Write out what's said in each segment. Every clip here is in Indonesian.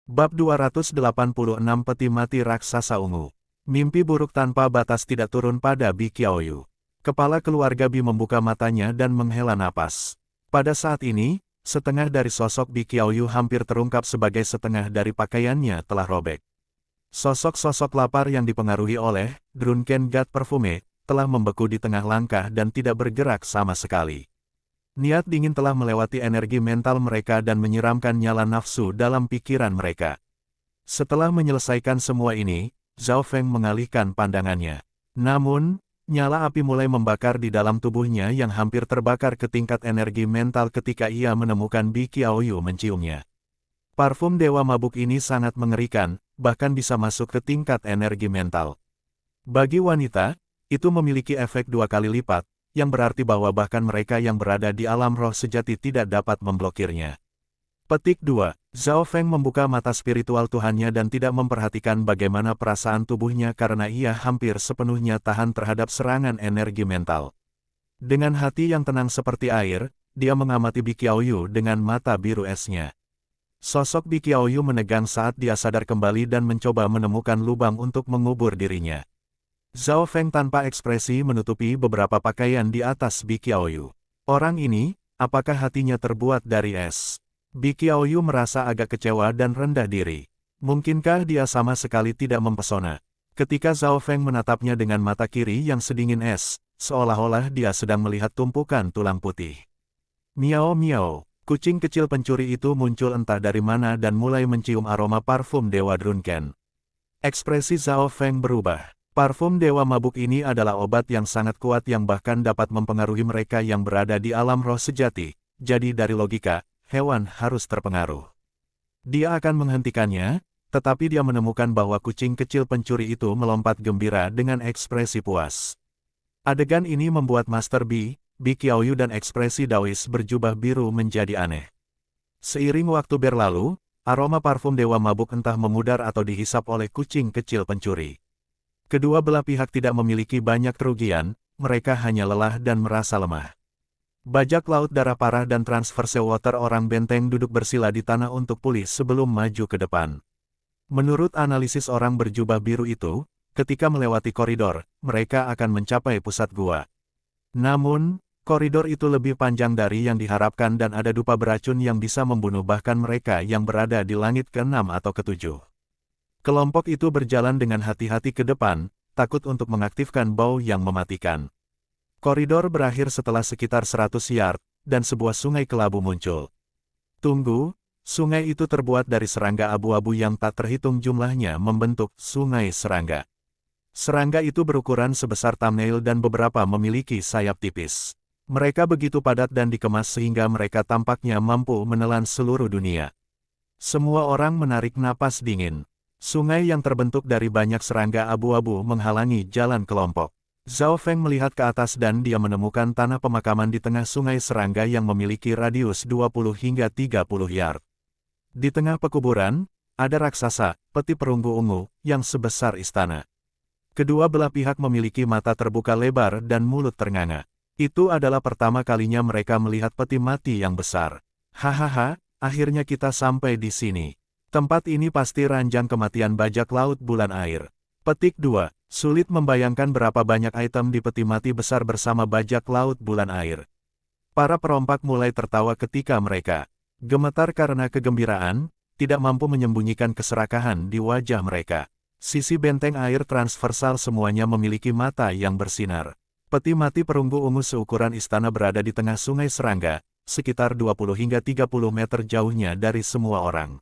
Bab 286 Peti Mati Raksasa Ungu. Mimpi buruk tanpa batas tidak turun pada Bi Qiaoyu. Kepala keluarga Bi membuka matanya dan menghela napas. Pada saat ini, setengah dari sosok Bi Qiaoyu hampir terungkap sebagai setengah dari pakaiannya telah robek. Sosok-sosok lapar yang dipengaruhi oleh Drunken God Perfume telah membeku di tengah langkah dan tidak bergerak sama sekali. Niat dingin telah melewati energi mental mereka dan menyiramkan nyala nafsu dalam pikiran mereka. Setelah menyelesaikan semua ini, Zhao Feng mengalihkan pandangannya. Namun, nyala api mulai membakar di dalam tubuhnya yang hampir terbakar ke tingkat energi mental ketika ia menemukan Bi Qiaoyu menciumnya. Parfum Dewa Mabuk ini sangat mengerikan, bahkan bisa masuk ke tingkat energi mental. Bagi wanita, itu memiliki efek 2 kali lipat, yang berarti bahwa bahkan mereka yang berada di alam roh sejati tidak dapat memblokirnya. Petik 2. Zhao Feng membuka mata spiritual Tuhannya dan tidak memperhatikan bagaimana perasaan tubuhnya karena ia hampir sepenuhnya tahan terhadap serangan energi mental. Dengan hati yang tenang seperti air, dia mengamati Bi Qiaoyu dengan mata biru esnya. Sosok Bi Qiaoyu menegang saat dia sadar kembali dan mencoba menemukan lubang untuk mengubur dirinya. Zhao Feng tanpa ekspresi menutupi beberapa pakaian di atas Bi Qiaoyu. Orang ini, apakah hatinya terbuat dari es? Bi Qiaoyu merasa agak kecewa dan rendah diri. Mungkinkah dia sama sekali tidak mempesona? Ketika Zhao Feng menatapnya dengan mata kiri yang sedingin es, seolah-olah dia sedang melihat tumpukan tulang putih. Miao miao, kucing kecil pencuri itu muncul entah dari mana dan mulai mencium aroma parfum Dewa Drunken. Ekspresi Zhao Feng berubah. Parfum Dewa Mabuk ini adalah obat yang sangat kuat yang bahkan dapat mempengaruhi mereka yang berada di alam roh sejati, jadi dari logika, hewan harus terpengaruh. Dia akan menghentikannya, tetapi dia menemukan bahwa kucing kecil pencuri itu melompat gembira dengan ekspresi puas. Adegan ini membuat Master Bi Qiaoyu dan ekspresi Daois berjubah biru menjadi aneh. Seiring waktu berlalu, aroma parfum Dewa Mabuk entah memudar atau dihisap oleh kucing kecil pencuri. Kedua belah pihak tidak memiliki banyak kerugian, mereka hanya lelah dan merasa lemah. Bajak laut darah parah dan transverse water orang benteng duduk bersila di tanah untuk pulih sebelum maju ke depan. Menurut analisis orang berjubah biru itu, ketika melewati koridor, mereka akan mencapai pusat gua. Namun, koridor itu lebih panjang dari yang diharapkan dan ada dupa beracun yang bisa membunuh bahkan mereka yang berada di langit ke-6 atau ke-7. Kelompok itu berjalan dengan hati-hati ke depan, takut untuk mengaktifkan bau yang mematikan. Koridor berakhir setelah sekitar 100 yard, dan sebuah sungai kelabu muncul. Tunggu, sungai itu terbuat dari serangga abu-abu yang tak terhitung jumlahnya membentuk sungai serangga. Serangga itu berukuran sebesar thumbnail dan beberapa memiliki sayap tipis. Mereka begitu padat dan dikemas sehingga mereka tampaknya mampu menelan seluruh dunia. Semua orang menarik napas dingin. Sungai yang terbentuk dari banyak serangga abu-abu menghalangi jalan kelompok. Zhao Feng melihat ke atas dan dia menemukan tanah pemakaman di tengah sungai serangga yang memiliki radius 20 hingga 30 yard. Di tengah pekuburan, ada raksasa, peti perunggu ungu, yang sebesar istana. Kedua belah pihak memiliki mata terbuka lebar dan mulut ternganga. Itu adalah pertama kalinya mereka melihat peti mati yang besar. Hahaha, akhirnya kita sampai di sini. Tempat ini pasti ranjang kematian bajak laut bulan air. Petik 2. Sulit membayangkan berapa banyak item di peti mati besar bersama bajak laut bulan air. Para perompak mulai tertawa ketika mereka gemetar karena kegembiraan, tidak mampu menyembunyikan keserakahan di wajah mereka. Sisi benteng air transversal semuanya memiliki mata yang bersinar. Peti mati perunggu ungu seukuran istana berada di tengah sungai serangga, sekitar 20 hingga 30 meter jauhnya dari semua orang.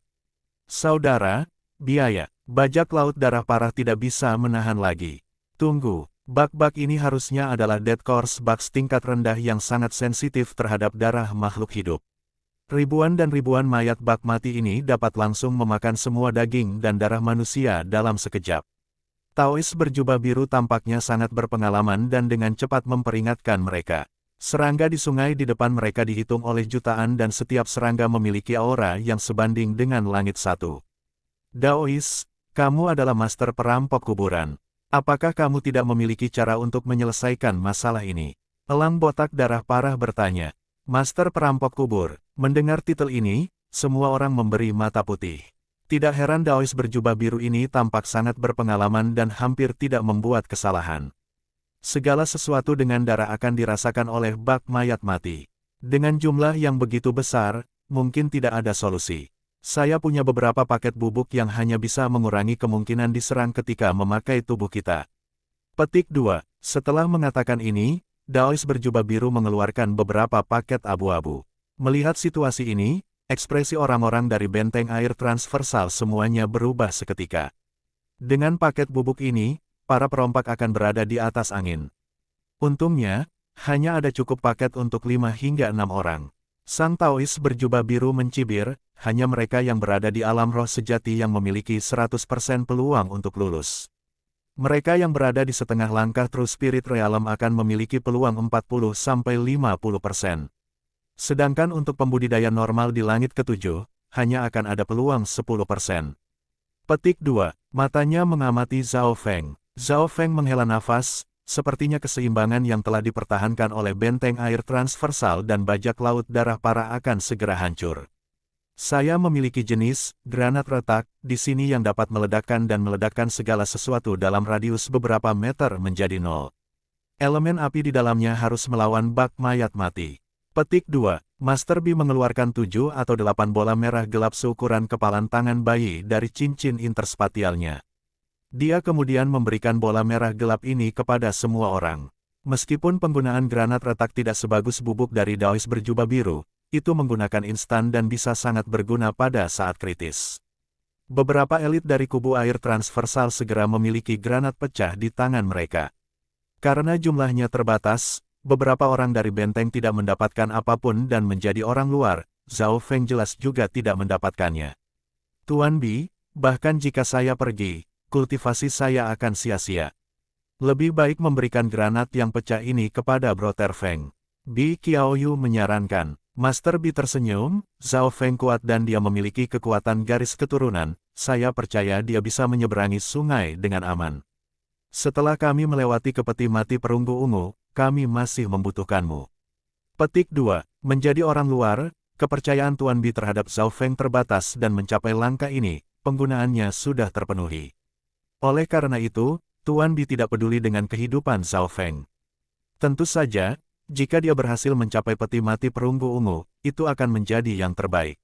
Saudara, biaya, bajak laut darah parah tidak bisa menahan lagi. Tunggu, bak-bak ini harusnya adalah dead corpse bugs tingkat rendah yang sangat sensitif terhadap darah makhluk hidup. Ribuan dan ribuan mayat bak mati ini dapat langsung memakan semua daging dan darah manusia dalam sekejap. Taois berjubah biru tampaknya sangat berpengalaman dan dengan cepat memperingatkan mereka. Serangga di sungai di depan mereka dihitung oleh jutaan dan setiap serangga memiliki aura yang sebanding dengan langit satu. Daois, kamu adalah master perampok kuburan. Apakah kamu tidak memiliki cara untuk menyelesaikan masalah ini? Elang botak darah parah bertanya. Master perampok kubur. Mendengar titel ini, semua orang memberi mata putih. Tidak heran Daois berjubah biru ini tampak sangat berpengalaman dan hampir tidak membuat kesalahan. Segala sesuatu dengan darah akan dirasakan oleh bak mayat mati. Dengan jumlah yang begitu besar, mungkin tidak ada solusi. Saya punya beberapa paket bubuk yang hanya bisa mengurangi kemungkinan diserang ketika memakai tubuh kita. Petik 2. Setelah mengatakan ini, Daois berjubah biru mengeluarkan beberapa paket abu-abu. Melihat situasi ini, ekspresi orang-orang dari benteng air transversal semuanya berubah seketika. Dengan paket bubuk ini, para perompak akan berada di atas angin. Untungnya, hanya ada cukup paket untuk 5 hingga 6 orang. Sang Taois berjubah biru mencibir, hanya mereka yang berada di alam roh sejati yang memiliki 100% peluang untuk lulus. Mereka yang berada di setengah langkah True Spirit Realm akan memiliki peluang 40-50%. Sedangkan untuk pembudidaya normal di langit ketujuh, hanya akan ada peluang 10%. Petik 2. Matanya mengamati Zhao Feng. Zhao Feng menghela nafas, sepertinya keseimbangan yang telah dipertahankan oleh benteng air transversal dan bajak laut darah parah akan segera hancur. Saya memiliki jenis granat retak di sini yang dapat meledakkan dan meledakkan segala sesuatu dalam radius beberapa meter menjadi nol. Elemen api di dalamnya harus melawan bak mayat mati. Petik 2. Master B mengeluarkan 7 atau 8 bola merah gelap seukuran kepalan tangan bayi dari cincin interspatialnya. Dia kemudian memberikan bola merah gelap ini kepada semua orang. Meskipun penggunaan granat retak tidak sebagus bubuk dari Daois berjubah biru, itu menggunakan instan dan bisa sangat berguna pada saat kritis. Beberapa elit dari kubu air transversal segera memiliki granat pecah di tangan mereka. Karena jumlahnya terbatas, beberapa orang dari benteng tidak mendapatkan apapun dan menjadi orang luar, Zhao Feng jelas juga tidak mendapatkannya. Tuan Bi, bahkan jika saya pergi, kultivasi saya akan sia-sia. Lebih baik memberikan granat yang pecah ini kepada Brother Feng. Bi Qiaoyu menyarankan. Master Bi tersenyum, Zhao Feng kuat dan dia memiliki kekuatan garis keturunan, saya percaya dia bisa menyeberangi sungai dengan aman. Setelah kami melewati ke peti mati perunggu ungu, kami masih membutuhkanmu. Petik 2. Menjadi orang luar, kepercayaan Tuan Bi terhadap Zhao Feng terbatas dan mencapai langkah ini, penggunaannya sudah terpenuhi. Oleh karena itu, Tuan Bi tidak peduli dengan kehidupan Zhao Feng. Tentu saja, jika dia berhasil mencapai peti mati perunggu ungu, itu akan menjadi yang terbaik.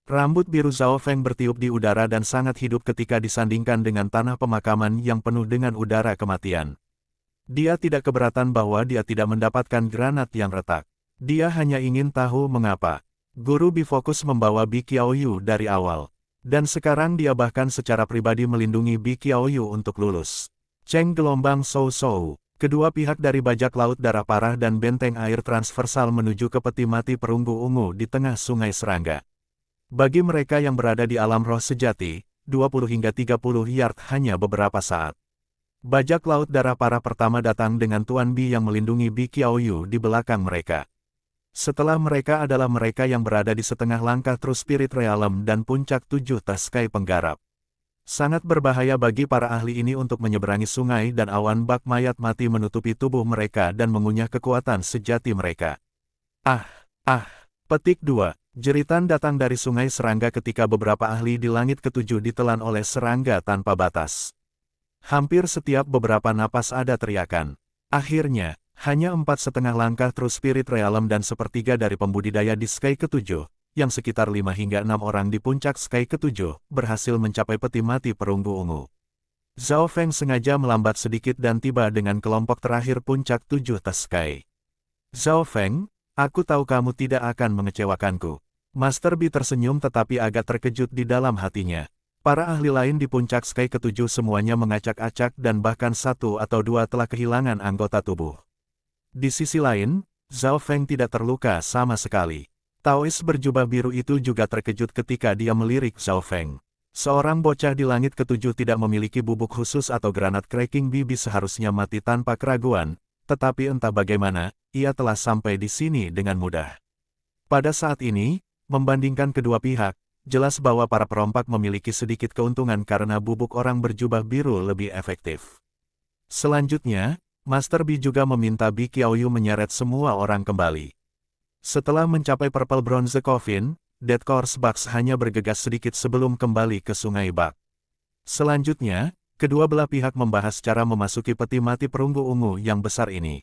Rambut biru Zhao Feng bertiup di udara dan sangat hidup ketika disandingkan dengan tanah pemakaman yang penuh dengan udara kematian. Dia tidak keberatan bahwa dia tidak mendapatkan granat yang retak. Dia hanya ingin tahu mengapa. Guru Bi fokus membawa Bi Qiaoyu dari awal. Dan sekarang dia bahkan secara pribadi melindungi Bi Qiaoyu untuk lulus. Cheng gelombang Sou-Sou. Kedua pihak dari bajak laut darah parah dan benteng air transversal menuju ke peti mati perunggu ungu di tengah sungai serangga. Bagi mereka yang berada di alam roh sejati, 20 hingga 30 yard hanya beberapa saat. Bajak laut darah parah pertama datang dengan Tuan Bi yang melindungi Bi Qiaoyu di belakang mereka. Setelah mereka adalah mereka yang berada di setengah langkah True Spirit Realm dan puncak 7 Taskai Penggarap. Sangat berbahaya bagi para ahli ini untuk menyeberangi sungai dan awan bak mayat mati menutupi tubuh mereka dan mengunyah kekuatan sejati mereka. Petik 2. Jeritan datang dari sungai serangga ketika beberapa ahli di langit ketujuh ditelan oleh serangga tanpa batas. Hampir setiap beberapa napas ada teriakan. Akhirnya, hanya 4,5 langkah True Spirit Realm dan sepertiga dari pembudidaya di Sky ke-7, yang sekitar 5 hingga 6 orang di puncak Sky ke-7, berhasil mencapai peti mati perunggu ungu. Zhao Feng sengaja melambat sedikit dan tiba dengan kelompok terakhir puncak 7 Taskai. Zhao Feng, aku tahu kamu tidak akan mengecewakanku. Master Bi tersenyum tetapi agak terkejut di dalam hatinya. Para ahli lain di puncak Sky ke-7 semuanya mengacak-acak dan bahkan 1 atau 2 telah kehilangan anggota tubuh. Di sisi lain, Zhao Feng tidak terluka sama sekali. Taois berjubah biru itu juga terkejut ketika dia melirik Zhao Feng. Seorang bocah di langit ke-7 tidak memiliki bubuk khusus atau granat cracking BB seharusnya mati tanpa keraguan, tetapi entah bagaimana, ia telah sampai di sini dengan mudah. Pada saat ini, membandingkan kedua pihak, jelas bahwa para perompak memiliki sedikit keuntungan karena bubuk orang berjubah biru lebih efektif. Selanjutnya, Master B juga meminta Bi Qiaoyu menyeret semua orang kembali. Setelah mencapai Purple Bronze Coffin, Dead Course Bucks hanya bergegas sedikit sebelum kembali ke Sungai Bak. Selanjutnya, kedua belah pihak membahas cara memasuki peti mati perunggu ungu yang besar ini.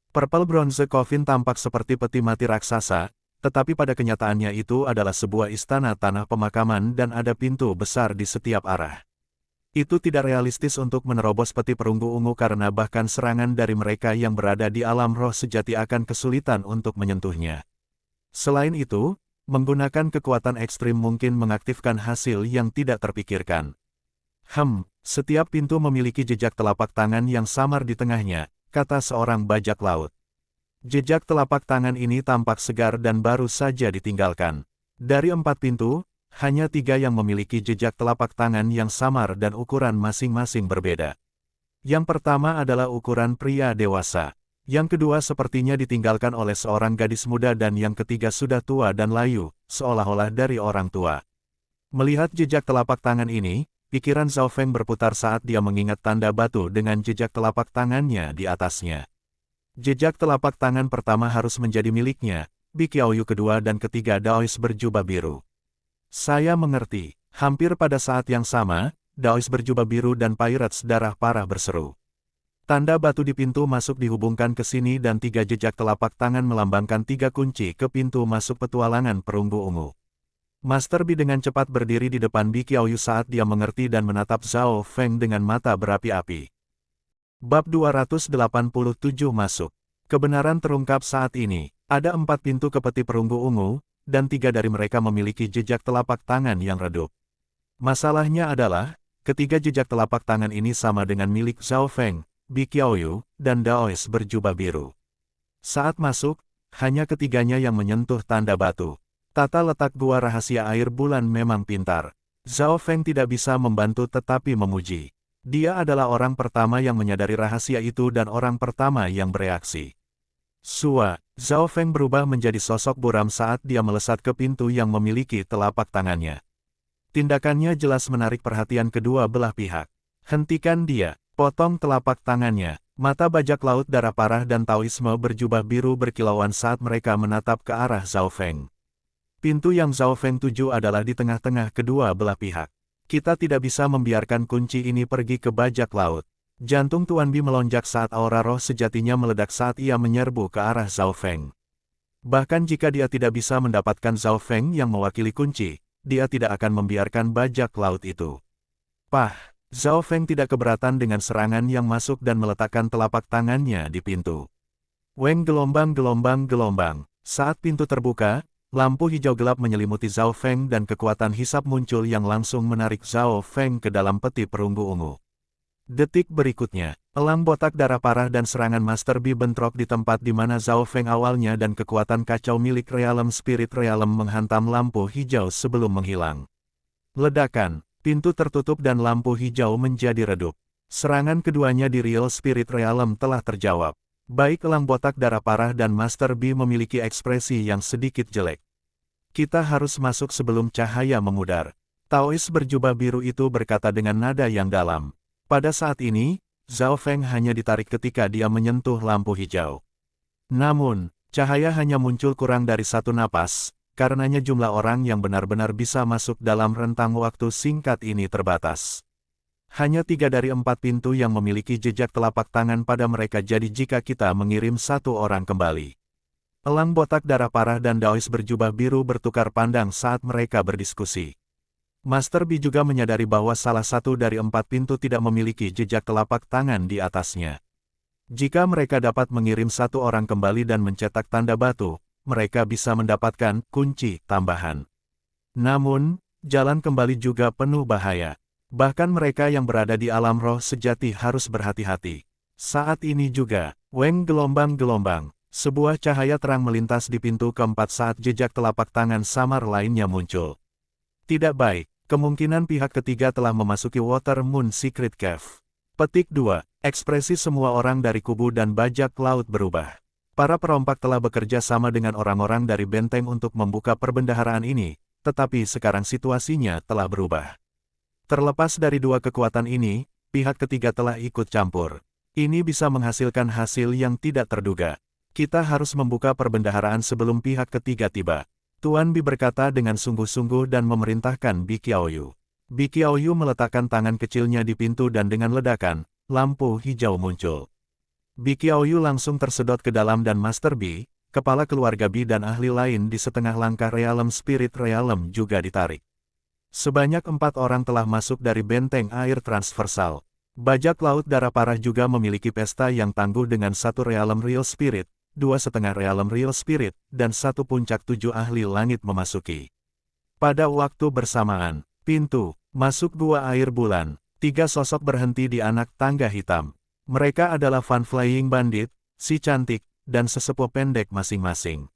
Purple Bronze Coffin tampak seperti peti mati raksasa, tetapi pada kenyataannya itu adalah sebuah istana tanah pemakaman dan ada pintu besar di setiap arah. Itu tidak realistis untuk menerobos peti perunggu ungu karena bahkan serangan dari mereka yang berada di alam roh sejati akan kesulitan untuk menyentuhnya. Selain itu, menggunakan kekuatan ekstrim mungkin mengaktifkan hasil yang tidak terpikirkan. Setiap pintu memiliki jejak telapak tangan yang samar di tengahnya, kata seorang bajak laut. Jejak telapak tangan ini tampak segar dan baru saja ditinggalkan. Dari 4 pintu, hanya 3 yang memiliki jejak telapak tangan yang samar dan ukuran masing-masing berbeda. Yang pertama adalah ukuran pria dewasa. Yang kedua sepertinya ditinggalkan oleh seorang gadis muda dan yang ketiga sudah tua dan layu, seolah-olah dari orang tua. Melihat jejak telapak tangan ini, pikiran Zhao Feng berputar saat dia mengingat tanda batu dengan jejak telapak tangannya di atasnya. Jejak telapak tangan pertama harus menjadi miliknya, Bi Qiaoyu kedua dan ketiga Daois berjubah biru. Saya mengerti. Hampir pada saat yang sama, Daois berjubah biru dan Pirates darah parah berseru. Tanda batu di pintu masuk dihubungkan ke sini dan 3 jejak telapak tangan melambangkan 3 kunci ke pintu masuk petualangan perunggu ungu. Master Bi dengan cepat berdiri di depan Bi Qiaoyu saat dia mengerti dan menatap Zhao Feng dengan mata berapi-api. Bab 287 masuk. Kebenaran terungkap saat ini. Ada 4 pintu ke peti perunggu ungu, dan 3 dari mereka memiliki jejak telapak tangan yang redup. Masalahnya adalah, ketiga jejak telapak tangan ini sama dengan milik Zhao Feng, Bi Qiaoyu, dan Daois berjubah biru. Saat masuk, hanya ketiganya yang menyentuh tanda batu. Tata letak gua rahasia air bulan memang pintar. Zhao Feng tidak bisa membantu tetapi memuji. Dia adalah orang pertama yang menyadari rahasia itu dan orang pertama yang bereaksi. Zhao Feng berubah menjadi sosok buram saat dia melesat ke pintu yang memiliki telapak tangannya. Tindakannya jelas menarik perhatian kedua belah pihak. Hentikan dia, potong telapak tangannya. Mata bajak laut darah parah dan Taoisme berjubah biru berkilauan saat mereka menatap ke arah Zhao Feng. Pintu yang Zhao Feng tuju adalah di tengah-tengah kedua belah pihak. Kita tidak bisa membiarkan kunci ini pergi ke bajak laut. Jantung Tuan Bi melonjak saat aura roh sejatinya meledak saat ia menyerbu ke arah Zhao Feng. Bahkan jika dia tidak bisa mendapatkan Zhao Feng yang mewakili kunci, dia tidak akan membiarkan bajak laut itu. Zhao Feng tidak keberatan dengan serangan yang masuk dan meletakkan telapak tangannya di pintu. Weng gelombang. Saat pintu terbuka, lampu hijau gelap menyelimuti Zhao Feng dan kekuatan hisap muncul yang langsung menarik Zhao Feng ke dalam peti perunggu ungu. Detik berikutnya, elang botak darah parah dan serangan Master Bi bentrok di tempat di mana Zhao Feng awalnya dan kekuatan kacau milik Realm Spirit Realm menghantam lampu hijau sebelum menghilang. Ledakan, pintu tertutup dan lampu hijau menjadi redup. Serangan keduanya di Real Spirit Realm telah terjawab. Baik elang botak darah parah dan Master Bi memiliki ekspresi yang sedikit jelek. Kita harus masuk sebelum cahaya memudar. Taois berjubah biru itu berkata dengan nada yang dalam. Pada saat ini, Zhao Feng hanya ditarik ketika dia menyentuh lampu hijau. Namun, cahaya hanya muncul kurang dari 1 napas, karenanya jumlah orang yang benar-benar bisa masuk dalam rentang waktu singkat ini terbatas. Hanya 3 dari 4 pintu yang memiliki jejak telapak tangan pada mereka jadi jika kita mengirim 1 orang kembali. Elang botak darah parah dan Daois berjubah biru bertukar pandang saat mereka berdiskusi. Master Bi juga menyadari bahwa salah satu dari 4 pintu tidak memiliki jejak telapak tangan di atasnya. Jika mereka dapat mengirim 1 orang kembali dan mencetak tanda batu, mereka bisa mendapatkan kunci tambahan. Namun, jalan kembali juga penuh bahaya. Bahkan mereka yang berada di alam roh sejati harus berhati-hati. Saat ini juga, Weng gelombang. Sebuah cahaya terang melintas di pintu keempat saat jejak telapak tangan samar lainnya muncul. Tidak baik, kemungkinan pihak ketiga telah memasuki Water Moon Secret Cave. Petik 2. Ekspresi semua orang dari kubu dan bajak laut berubah. Para perompak telah bekerja sama dengan orang-orang dari benteng untuk membuka perbendaharaan ini, tetapi sekarang situasinya telah berubah. Terlepas dari 2 kekuatan ini, pihak ketiga telah ikut campur. Ini bisa menghasilkan hasil yang tidak terduga. Kita harus membuka perbendaharaan sebelum pihak ketiga tiba. Tuan Bi berkata dengan sungguh-sungguh dan memerintahkan Bi Qiaoyu. Bi Qiaoyu meletakkan tangan kecilnya di pintu dan dengan ledakan, lampu hijau muncul. Bi Qiaoyu langsung tersedot ke dalam dan Master Bi, kepala keluarga Bi dan ahli lain di setengah langkah Realm Spirit Realm juga ditarik. Sebanyak 4 orang telah masuk dari benteng air transversal. Bajak laut darah parah juga memiliki pesta yang tangguh dengan 1 Realm Real Spirit, 2,5 Realm Real Spirit, dan 1 puncak 7 ahli langit memasuki. Pada waktu bersamaan, pintu masuk gua air bulan, 3 sosok berhenti di anak tangga hitam. Mereka adalah Fan Flying Bandit, si cantik, dan sesepuh pendek masing-masing.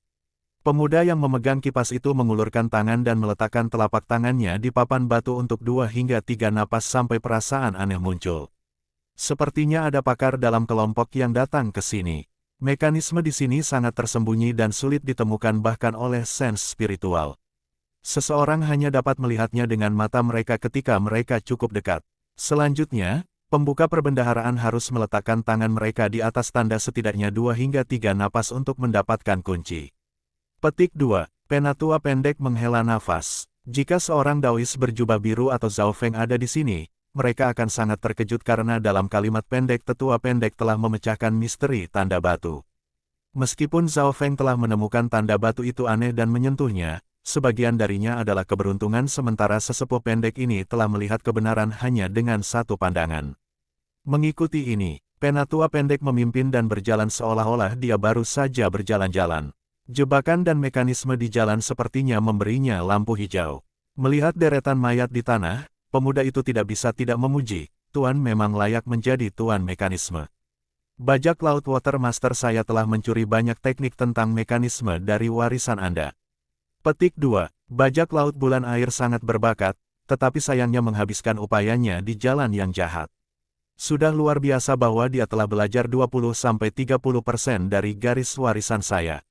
Pemuda yang memegang kipas itu mengulurkan tangan dan meletakkan telapak tangannya di papan batu untuk 2 hingga 3 napas sampai perasaan aneh muncul. Sepertinya ada pakar dalam kelompok yang datang ke sini. Mekanisme di sini sangat tersembunyi dan sulit ditemukan bahkan oleh sense spiritual. Seseorang hanya dapat melihatnya dengan mata mereka ketika mereka cukup dekat. Selanjutnya, pembuka perbendaharaan harus meletakkan tangan mereka di atas tanda setidaknya 2 hingga 3 napas untuk mendapatkan kunci. Petik 2. Penatua pendek menghela nafas. Jika seorang Daois berjubah biru atau Zhao Feng ada di sini, mereka akan sangat terkejut karena dalam kalimat pendek tetua pendek telah memecahkan misteri tanda batu. Meskipun Zhao Feng telah menemukan tanda batu itu aneh dan menyentuhnya, sebagian darinya adalah keberuntungan sementara sesepuh pendek ini telah melihat kebenaran hanya dengan 1 pandangan. Mengikuti ini, penatua pendek memimpin dan berjalan seolah-olah dia baru saja berjalan-jalan. Jebakan dan mekanisme di jalan sepertinya memberinya lampu hijau. Melihat deretan mayat di tanah, pemuda itu tidak bisa tidak memuji, Tuan memang layak menjadi Tuan Mekanisme. Bajak Laut Water Master saya telah mencuri banyak teknik tentang mekanisme dari warisan Anda. Petik 2. Bajak Laut Bulan Air sangat berbakat, tetapi sayangnya menghabiskan upayanya di jalan yang jahat. Sudah luar biasa bahwa dia telah belajar 20-30% dari garis warisan saya.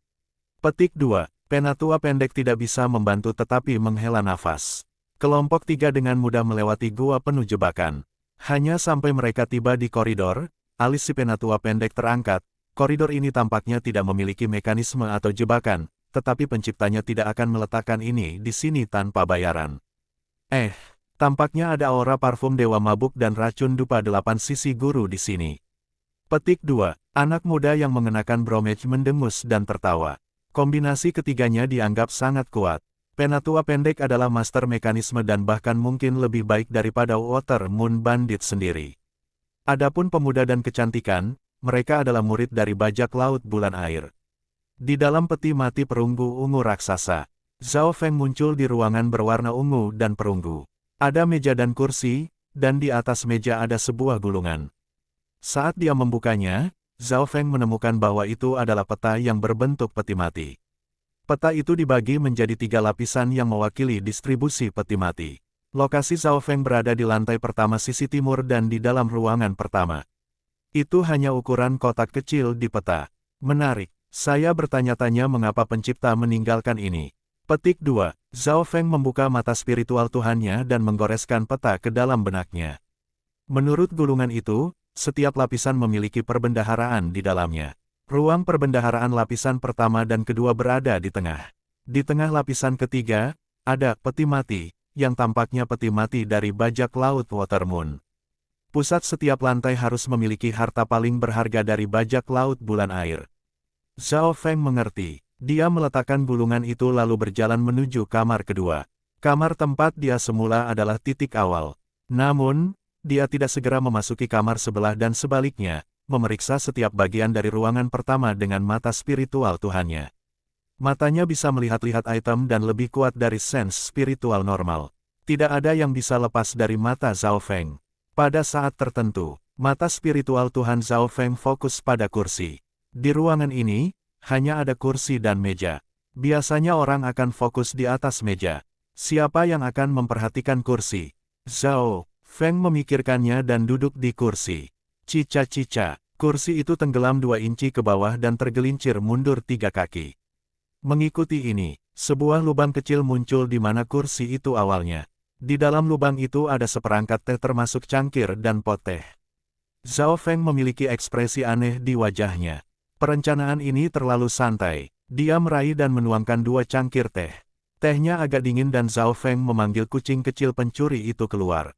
Petik 2. Penatua pendek tidak bisa membantu tetapi menghela nafas. Kelompok 3 dengan mudah melewati gua penuh jebakan. Hanya sampai mereka tiba di koridor, alis si penatua pendek terangkat. Koridor ini tampaknya tidak memiliki mekanisme atau jebakan, tetapi penciptanya tidak akan meletakkan ini di sini tanpa bayaran. Tampaknya ada aura parfum dewa mabuk dan racun dupa 8 sisi guru di sini. Petik 2. Anak muda yang mengenakan bromage mendengus dan tertawa. Kombinasi ketiganya dianggap sangat kuat. Penatua pendek adalah master mekanisme dan bahkan mungkin lebih baik daripada Water Moon Bandit sendiri. Adapun pemuda dan kecantikan, mereka adalah murid dari bajak laut bulan air. Di dalam peti mati perunggu ungu raksasa, Zhao Feng muncul di ruangan berwarna ungu dan perunggu. Ada meja dan kursi, dan di atas meja ada sebuah gulungan. Saat dia membukanya, Zhao Feng menemukan bahwa itu adalah peta yang berbentuk peti mati. Peta itu dibagi menjadi 3 lapisan yang mewakili distribusi peti mati. Lokasi Zhao Feng berada di lantai pertama sisi timur dan di dalam ruangan pertama. Itu hanya ukuran kotak kecil di peta. Menarik, saya bertanya-tanya mengapa pencipta meninggalkan ini. Petik 2. Zhao Feng membuka mata spiritual Tuhannya dan menggoreskan peta ke dalam benaknya. Menurut gulungan itu, setiap lapisan memiliki perbendaharaan di dalamnya. Ruang perbendaharaan lapisan pertama dan kedua berada di tengah. Di tengah lapisan ketiga, ada peti mati, yang tampaknya peti mati dari bajak laut Water Moon. Pusat setiap lantai harus memiliki harta paling berharga dari bajak laut bulan air. Zhao Feng mengerti. Dia meletakkan gulungan itu lalu berjalan menuju kamar kedua. Kamar tempat dia semula adalah titik awal. Namun, dia tidak segera memasuki kamar sebelah dan sebaliknya, memeriksa setiap bagian dari ruangan pertama dengan mata spiritual Tuhannya. Matanya bisa melihat-lihat item dan lebih kuat dari sense spiritual normal. Tidak ada yang bisa lepas dari mata Zhao Feng. Pada saat tertentu, mata spiritual Tuhan Zhao Feng fokus pada kursi. Di ruangan ini, hanya ada kursi dan meja. Biasanya orang akan fokus di atas meja. Siapa yang akan memperhatikan kursi? Zhao Feng memikirkannya dan duduk di kursi. Cica-cica, kursi itu tenggelam 2 inci ke bawah dan tergelincir mundur 3 kaki. Mengikuti ini, sebuah lubang kecil muncul di mana kursi itu awalnya. Di dalam lubang itu ada seperangkat teh termasuk cangkir dan pot teh. Zhao Feng memiliki ekspresi aneh di wajahnya. Perencanaan ini terlalu santai. Dia meraih dan menuangkan 2 cangkir teh. Tehnya agak dingin dan Zhao Feng memanggil kucing kecil pencuri itu keluar.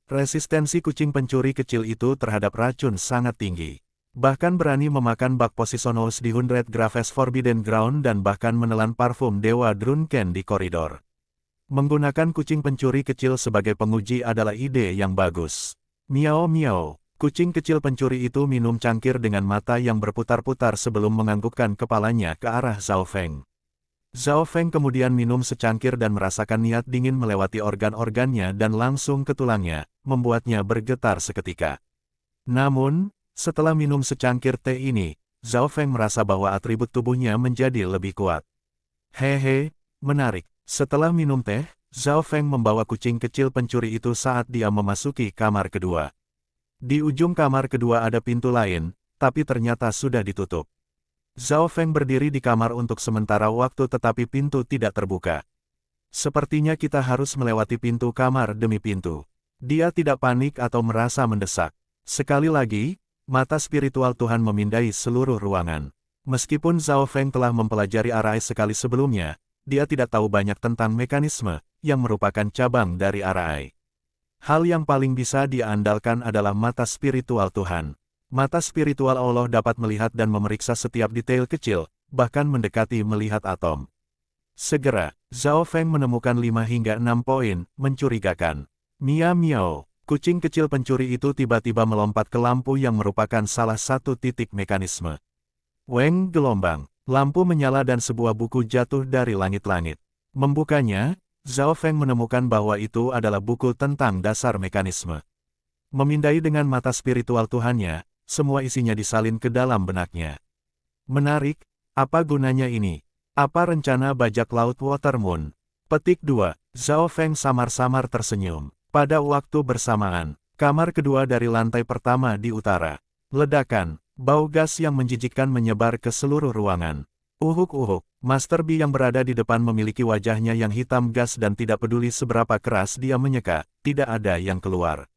Resistensi kucing pencuri kecil itu terhadap racun sangat tinggi. Bahkan berani memakan bak Positionals di 100 Graves Forbidden Ground dan bahkan menelan parfum Dewa Drunken di koridor. Menggunakan kucing pencuri kecil sebagai penguji adalah ide yang bagus. Miao miao. Kucing kecil pencuri itu minum cangkir dengan mata yang berputar-putar sebelum menganggukkan kepalanya ke arah Zhao Feng. Zhao Feng kemudian minum secangkir dan merasakan niat dingin melewati organ-organnya dan langsung ke tulangnya, membuatnya bergetar seketika. Namun, setelah minum secangkir teh ini, Zhao Feng merasa bahwa atribut tubuhnya menjadi lebih kuat. Hehe, menarik. Setelah minum teh, Zhao Feng membawa kucing kecil pencuri itu saat dia memasuki kamar kedua. Di ujung kamar kedua ada pintu lain, tapi ternyata sudah ditutup. Zhao Feng berdiri di kamar untuk sementara waktu tetapi pintu tidak terbuka. Sepertinya kita harus melewati pintu kamar demi pintu. Dia tidak panik atau merasa mendesak. Sekali lagi, mata spiritual Tuhan memindai seluruh ruangan. Meskipun Zhao Feng telah mempelajari arai sekali sebelumnya, dia tidak tahu banyak tentang mekanisme, yang merupakan cabang dari arai. Hal yang paling bisa dia andalkan adalah mata spiritual Tuhan. Mata spiritual Allah dapat melihat dan memeriksa setiap detail kecil, bahkan mendekati melihat atom. Segera, Zhao Feng menemukan 5 hingga 6 poin, mencurigakan. Miao miao, kucing kecil pencuri itu tiba-tiba melompat ke lampu yang merupakan salah satu titik mekanisme. Weng gelombang, lampu menyala dan sebuah buku jatuh dari langit-langit. Membukanya, Zhao Feng menemukan bahwa itu adalah buku tentang dasar mekanisme. Memindai dengan mata spiritual Tuhannya, semua isinya disalin ke dalam benaknya. Menarik, apa gunanya ini? Apa rencana bajak laut Watermoon? Petik 2. Zhao Feng samar-samar tersenyum. Pada waktu bersamaan, kamar kedua dari lantai pertama di utara. Ledakan, bau gas yang menjijikkan menyebar ke seluruh ruangan. Uhuk-uhuk, Master Bi yang berada di depan memiliki wajahnya yang hitam gas dan tidak peduli seberapa keras dia menyeka, tidak ada yang keluar.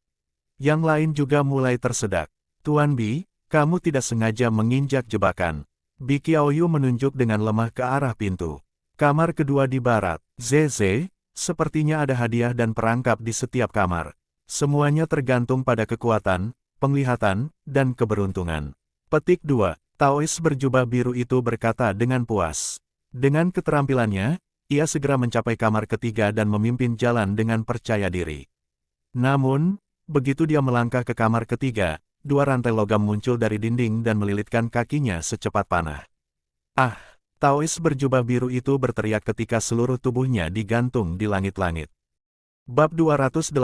Yang lain juga mulai tersedak. Tuan Bi, kamu tidak sengaja menginjak jebakan. Bi Qiaoyu menunjuk dengan lemah ke arah pintu. Kamar kedua di barat. Zeze, sepertinya ada hadiah dan perangkap di setiap kamar. Semuanya tergantung pada kekuatan, penglihatan, dan keberuntungan. Petik 2. Taois berjubah biru itu berkata dengan puas. Dengan keterampilannya, ia segera mencapai kamar ketiga dan memimpin jalan dengan percaya diri. Namun, begitu dia melangkah ke kamar ketiga, 2 rantai logam muncul dari dinding dan melilitkan kakinya secepat panah. Ah! Taois berjubah biru itu berteriak ketika seluruh tubuhnya digantung di langit-langit. Bab 288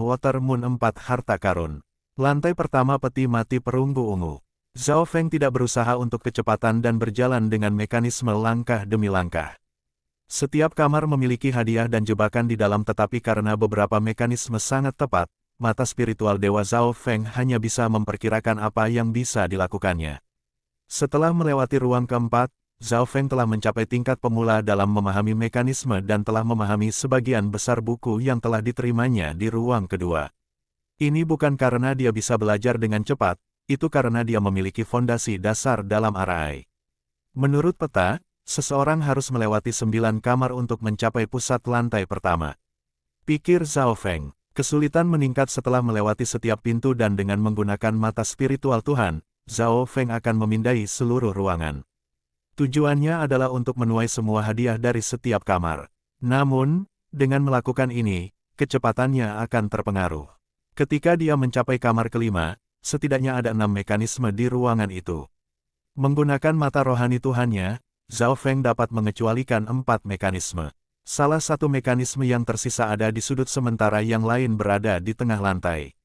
Watermoon 4 Harta Karun. Lantai pertama peti mati perunggu ungu. Zhao Feng tidak berusaha untuk kecepatan dan berjalan dengan mekanisme langkah demi langkah. Setiap kamar memiliki hadiah dan jebakan di dalam tetapi karena beberapa mekanisme sangat tepat, mata spiritual Dewa Zhao Feng hanya bisa memperkirakan apa yang bisa dilakukannya. Setelah melewati ruang keempat, Zhao Feng telah mencapai tingkat pemula dalam memahami mekanisme dan telah memahami sebagian besar buku yang telah diterimanya di ruang kedua. Ini bukan karena dia bisa belajar dengan cepat, itu karena dia memiliki fondasi dasar dalam arai. Menurut peta, seseorang harus melewati 9 kamar untuk mencapai pusat lantai pertama. Pikir Zhao Feng, kesulitan meningkat setelah melewati setiap pintu dan dengan menggunakan mata spiritual Tuhan, Zhao Feng akan memindai seluruh ruangan. Tujuannya adalah untuk menuai semua hadiah dari setiap kamar. Namun, dengan melakukan ini, kecepatannya akan terpengaruh. Ketika dia mencapai kamar kelima, setidaknya ada 6 mekanisme di ruangan itu. Menggunakan mata rohani Tuhannya, Zhao Feng dapat mengecualikan 4 mekanisme. Salah satu mekanisme yang tersisa ada di sudut sementara yang lain berada di tengah lantai.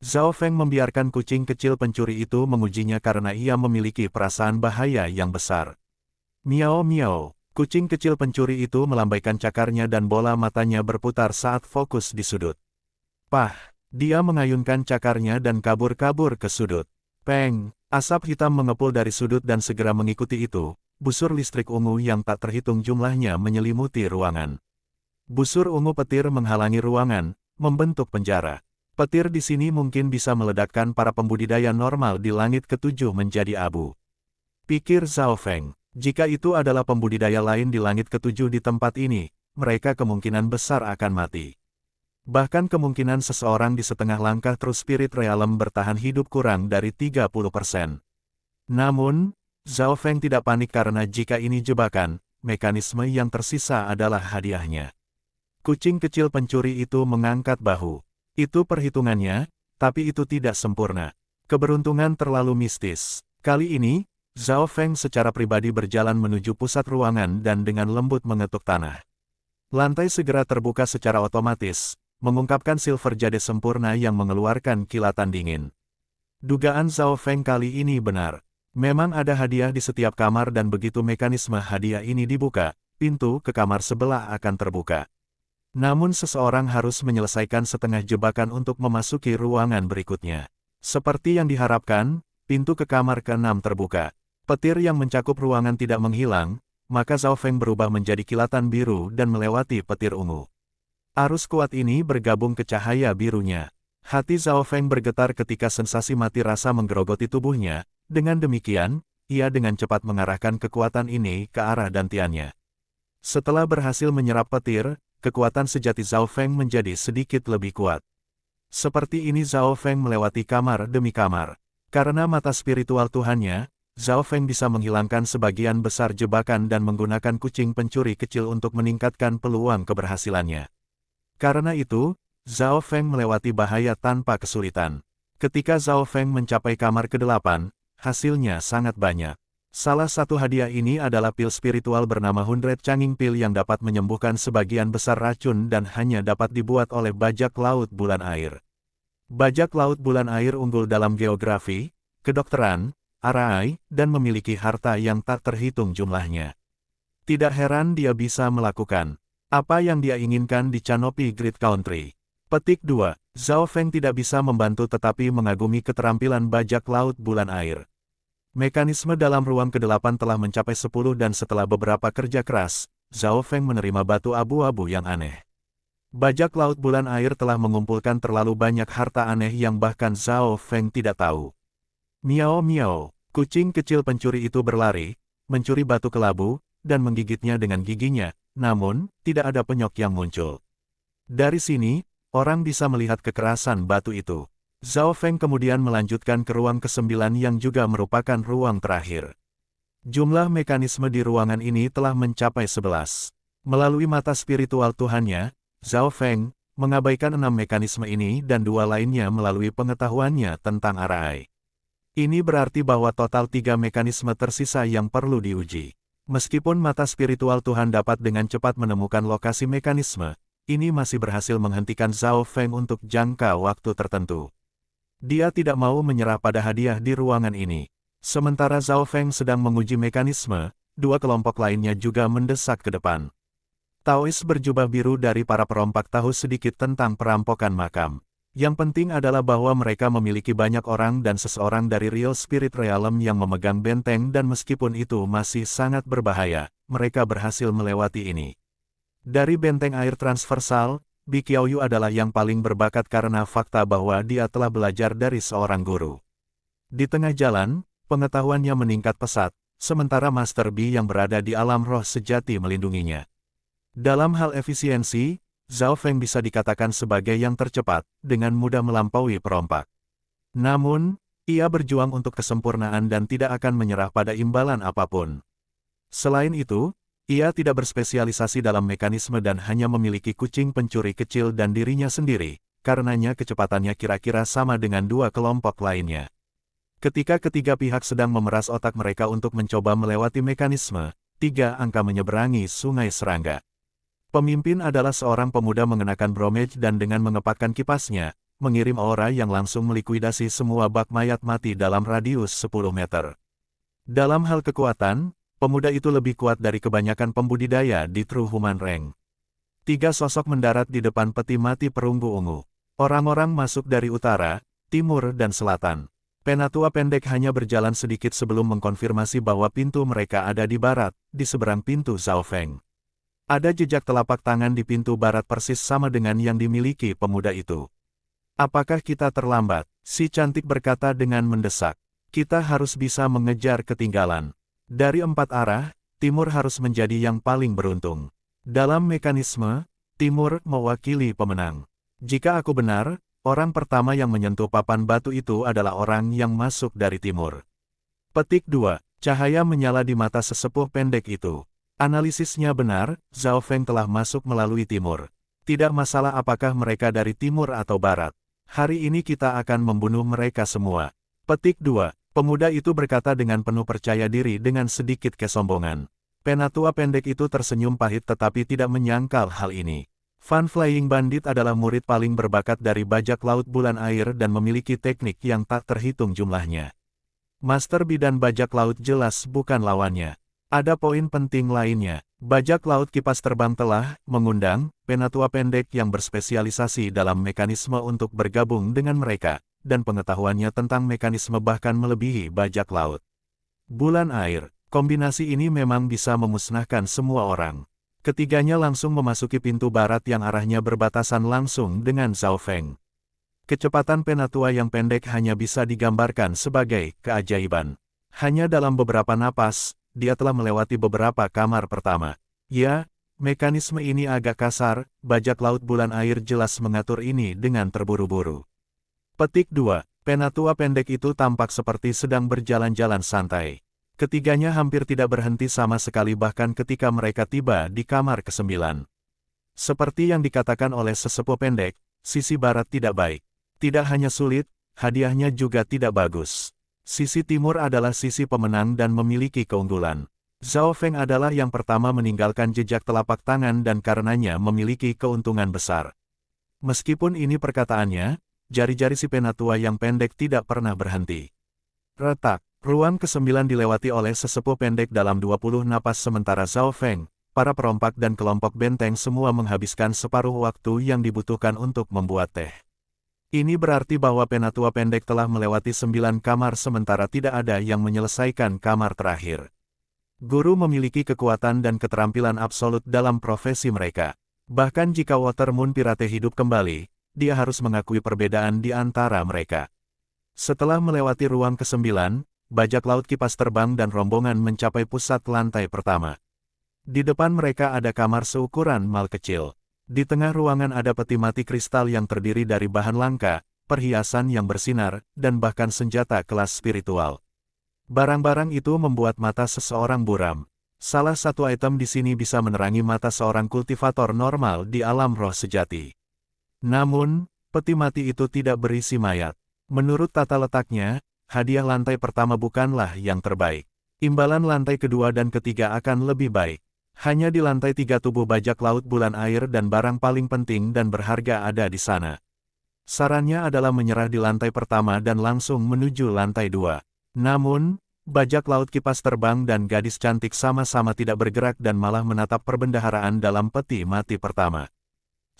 Zhao Feng membiarkan kucing kecil pencuri itu mengujinya karena ia memiliki perasaan bahaya yang besar. Miao miao, kucing kecil pencuri itu melambaikan cakarnya dan bola matanya berputar saat fokus di sudut. Pah, dia mengayunkan cakarnya dan kabur-kabur ke sudut. Peng, asap hitam mengepul dari sudut dan segera mengikuti itu, busur listrik ungu yang tak terhitung jumlahnya menyelimuti ruangan. Busur ungu petir menghalangi ruangan, membentuk penjara. Petir di sini mungkin bisa meledakkan para pembudidaya normal di langit ketujuh menjadi abu. Pikir Zhao Feng. Jika itu adalah pembudidaya lain di langit ketujuh di tempat ini, mereka kemungkinan besar akan mati. Bahkan kemungkinan seseorang di setengah langkah True Spirit Realm bertahan hidup kurang dari 30%. Namun, Zhao Feng tidak panik karena jika ini jebakan, mekanisme yang tersisa adalah hadiahnya. Kucing kecil pencuri itu mengangkat bahu. Itu perhitungannya, tapi itu tidak sempurna. Keberuntungan terlalu mistis. Kali ini, Zhao Feng secara pribadi berjalan menuju pusat ruangan dan dengan lembut mengetuk tanah. Lantai segera terbuka secara otomatis, mengungkapkan silver jade sempurna yang mengeluarkan kilatan dingin. Dugaan Zhao Feng kali ini benar. Memang ada hadiah di setiap kamar dan begitu mekanisme hadiah ini dibuka, pintu ke kamar sebelah akan terbuka. Namun seseorang harus menyelesaikan setengah jebakan untuk memasuki ruangan berikutnya. Seperti yang diharapkan, pintu ke kamar ke-6 terbuka. Petir yang mencakup ruangan tidak menghilang, maka Zhao Feng berubah menjadi kilatan biru dan melewati petir ungu. Arus kuat ini bergabung ke cahaya birunya. Hati Zhao Feng bergetar ketika sensasi mati rasa menggerogoti tubuhnya. Dengan demikian, ia dengan cepat mengarahkan kekuatan ini ke arah dantiannya. Setelah berhasil menyerap petir, kekuatan sejati Zhao Feng menjadi sedikit lebih kuat. Seperti ini Zhao Feng melewati kamar demi kamar. Karena mata spiritual Tuhannya, Zhao Feng bisa menghilangkan sebagian besar jebakan dan menggunakan kucing pencuri kecil untuk meningkatkan peluang keberhasilannya. Karena itu, Zhao Feng melewati bahaya tanpa kesulitan. Ketika Zhao Feng mencapai kamar ke-8, hasilnya sangat banyak. Salah satu hadiah ini adalah pil spiritual bernama 100 Changing Pill yang dapat menyembuhkan sebagian besar racun dan hanya dapat dibuat oleh bajak laut bulan air. Bajak laut bulan air unggul dalam geografi, kedokteran, arai, dan memiliki harta yang tak terhitung jumlahnya. Tidak heran dia bisa melakukan apa yang dia inginkan di Canopy Great Country. Petik 2. Zhao Feng tidak bisa membantu tetapi mengagumi keterampilan bajak laut bulan air. Mekanisme dalam ruang ke-8 telah mencapai 10 dan setelah beberapa kerja keras, Zhao Feng menerima batu abu-abu yang aneh. Bajak laut bulan air telah mengumpulkan terlalu banyak harta aneh yang bahkan Zhao Feng tidak tahu. Miao miao, kucing kecil pencuri itu berlari, mencuri batu kelabu, dan menggigitnya dengan giginya, namun, tidak ada penyok yang muncul. Dari sini, orang bisa melihat kekerasan batu itu. Zhao Feng kemudian melanjutkan ke ruang ke-9 yang juga merupakan ruang terakhir. Jumlah mekanisme di ruangan ini telah mencapai 11. Melalui mata spiritual Tuhannya, Zhao Feng mengabaikan 6 mekanisme ini dan 2 lainnya melalui pengetahuannya tentang arai. Ini berarti bahwa total 3 mekanisme tersisa yang perlu diuji. Meskipun mata spiritual Tuhan dapat dengan cepat menemukan lokasi mekanisme, ini masih berhasil menghentikan Zhao Feng untuk jangka waktu tertentu. Dia tidak mau menyerah pada hadiah di ruangan ini. Sementara Zhao Feng sedang menguji mekanisme, 2 kelompok lainnya juga mendesak ke depan. Taois berjubah biru dari para perompak tahu sedikit tentang perampokan makam. Yang penting adalah bahwa mereka memiliki banyak orang dan seseorang dari Real Spirit Realm yang memegang benteng dan meskipun itu masih sangat berbahaya, mereka berhasil melewati ini. Dari benteng air transversal, Bi Qiaoyu adalah yang paling berbakat karena fakta bahwa dia telah belajar dari seorang guru. Di tengah jalan, pengetahuannya meningkat pesat, sementara Master Bi yang berada di alam roh sejati melindunginya. Dalam hal efisiensi, Zhao Feng bisa dikatakan sebagai yang tercepat, dengan mudah melampaui perompak. Namun, ia berjuang untuk kesempurnaan dan tidak akan menyerah pada imbalan apapun. Selain itu, ia tidak berspesialisasi dalam mekanisme dan hanya memiliki kucing pencuri kecil dan dirinya sendiri, karenanya kecepatannya kira-kira sama dengan 2 kelompok lainnya. Ketika ketiga pihak sedang memeras otak mereka untuk mencoba melewati mekanisme, 3 angka menyeberangi sungai serangga. Pemimpin adalah seorang pemuda mengenakan bromage dan dengan mengepakkan kipasnya, mengirim aura yang langsung melikuidasi semua bak mayat mati dalam radius 10 meter. Dalam hal kekuatan, pemuda itu lebih kuat dari kebanyakan pembudidaya di True Human Rank. 3 sosok mendarat di depan peti mati perunggu ungu. Orang-orang masuk dari utara, timur dan selatan. Penatua pendek hanya berjalan sedikit sebelum mengkonfirmasi bahwa pintu mereka ada di barat, di seberang pintu Zhao Feng. Ada jejak telapak tangan di pintu barat persis sama dengan yang dimiliki pemuda itu. Apakah kita terlambat? Si cantik berkata dengan mendesak. Kita harus bisa mengejar ketinggalan. Dari 4 arah, timur harus menjadi yang paling beruntung. Dalam mekanisme, timur mewakili pemenang. Jika aku benar, orang pertama yang menyentuh papan batu itu adalah orang yang masuk dari timur. Petik 2. Cahaya menyala di mata sesepuh pendek itu. Analisisnya benar, Zhao Feng telah masuk melalui timur. Tidak masalah apakah mereka dari timur atau barat. Hari ini kita akan membunuh mereka semua. Petik 2. Pemuda itu berkata dengan penuh percaya diri dengan sedikit kesombongan. Penatua pendek itu tersenyum pahit tetapi tidak menyangkal hal ini. Fan Flying Bandit adalah murid paling berbakat dari bajak laut bulan air dan memiliki teknik yang tak terhitung jumlahnya. Master bidan bajak laut jelas bukan lawannya. Ada poin penting lainnya. Bajak laut kipas terbang telah mengundang penatua pendek yang berspesialisasi dalam mekanisme untuk bergabung dengan mereka, dan pengetahuannya tentang mekanisme bahkan melebihi bajak laut. Bulan air, kombinasi ini memang bisa memusnahkan semua orang. Ketiganya langsung memasuki pintu barat yang arahnya berbatasan langsung dengan Zhao Feng. Kecepatan penatua yang pendek hanya bisa digambarkan sebagai keajaiban. Hanya dalam beberapa napas, dia telah melewati beberapa kamar pertama. Ya, mekanisme ini agak kasar, bajak laut bulan air jelas mengatur ini dengan terburu-buru. Petik 2. Penatua pendek itu tampak seperti sedang berjalan-jalan santai. Ketiganya hampir tidak berhenti sama sekali bahkan ketika mereka tiba di kamar ke-9. Seperti yang dikatakan oleh sesepuh pendek, sisi barat tidak baik. Tidak hanya sulit, hadiahnya juga tidak bagus. Sisi timur adalah sisi pemenang dan memiliki keunggulan. Zhao Feng adalah yang pertama meninggalkan jejak telapak tangan dan karenanya memiliki keuntungan besar. Meskipun ini perkataannya, jari-jari si penatua yang pendek tidak pernah berhenti. Retak, ruang ke-9 dilewati oleh sesepuh pendek dalam 20 napas sementara Zhao Feng, para perompak dan kelompok benteng semua menghabiskan separuh waktu yang dibutuhkan untuk membuat teh. Ini berarti bahwa penatua pendek telah melewati 9 kamar sementara tidak ada yang menyelesaikan kamar terakhir. Guru memiliki kekuatan dan keterampilan absolut dalam profesi mereka. Bahkan jika Water Moon Pirate hidup kembali, dia harus mengakui perbedaan di antara mereka. Setelah melewati ruang ke-9, bajak laut kipas terbang dan rombongan mencapai pusat lantai pertama. Di depan mereka ada kamar seukuran mal kecil. Di tengah ruangan ada peti mati kristal yang terdiri dari bahan langka, perhiasan yang bersinar, dan bahkan senjata kelas spiritual. Barang-barang itu membuat mata seseorang buram. Salah satu item di sini bisa menerangi mata seorang kultivator normal di alam roh sejati. Namun, peti mati itu tidak berisi mayat. Menurut tata letaknya, hadiah lantai pertama bukanlah yang terbaik. Imbalan lantai kedua dan ketiga akan lebih baik. Hanya di lantai 3 tubuh bajak laut bulan air dan barang paling penting dan berharga ada di sana. Sarannya adalah menyerah di lantai pertama dan langsung menuju lantai 2. Namun, bajak laut kipas terbang dan gadis cantik sama-sama tidak bergerak dan malah menatap perbendaharaan dalam peti mati pertama.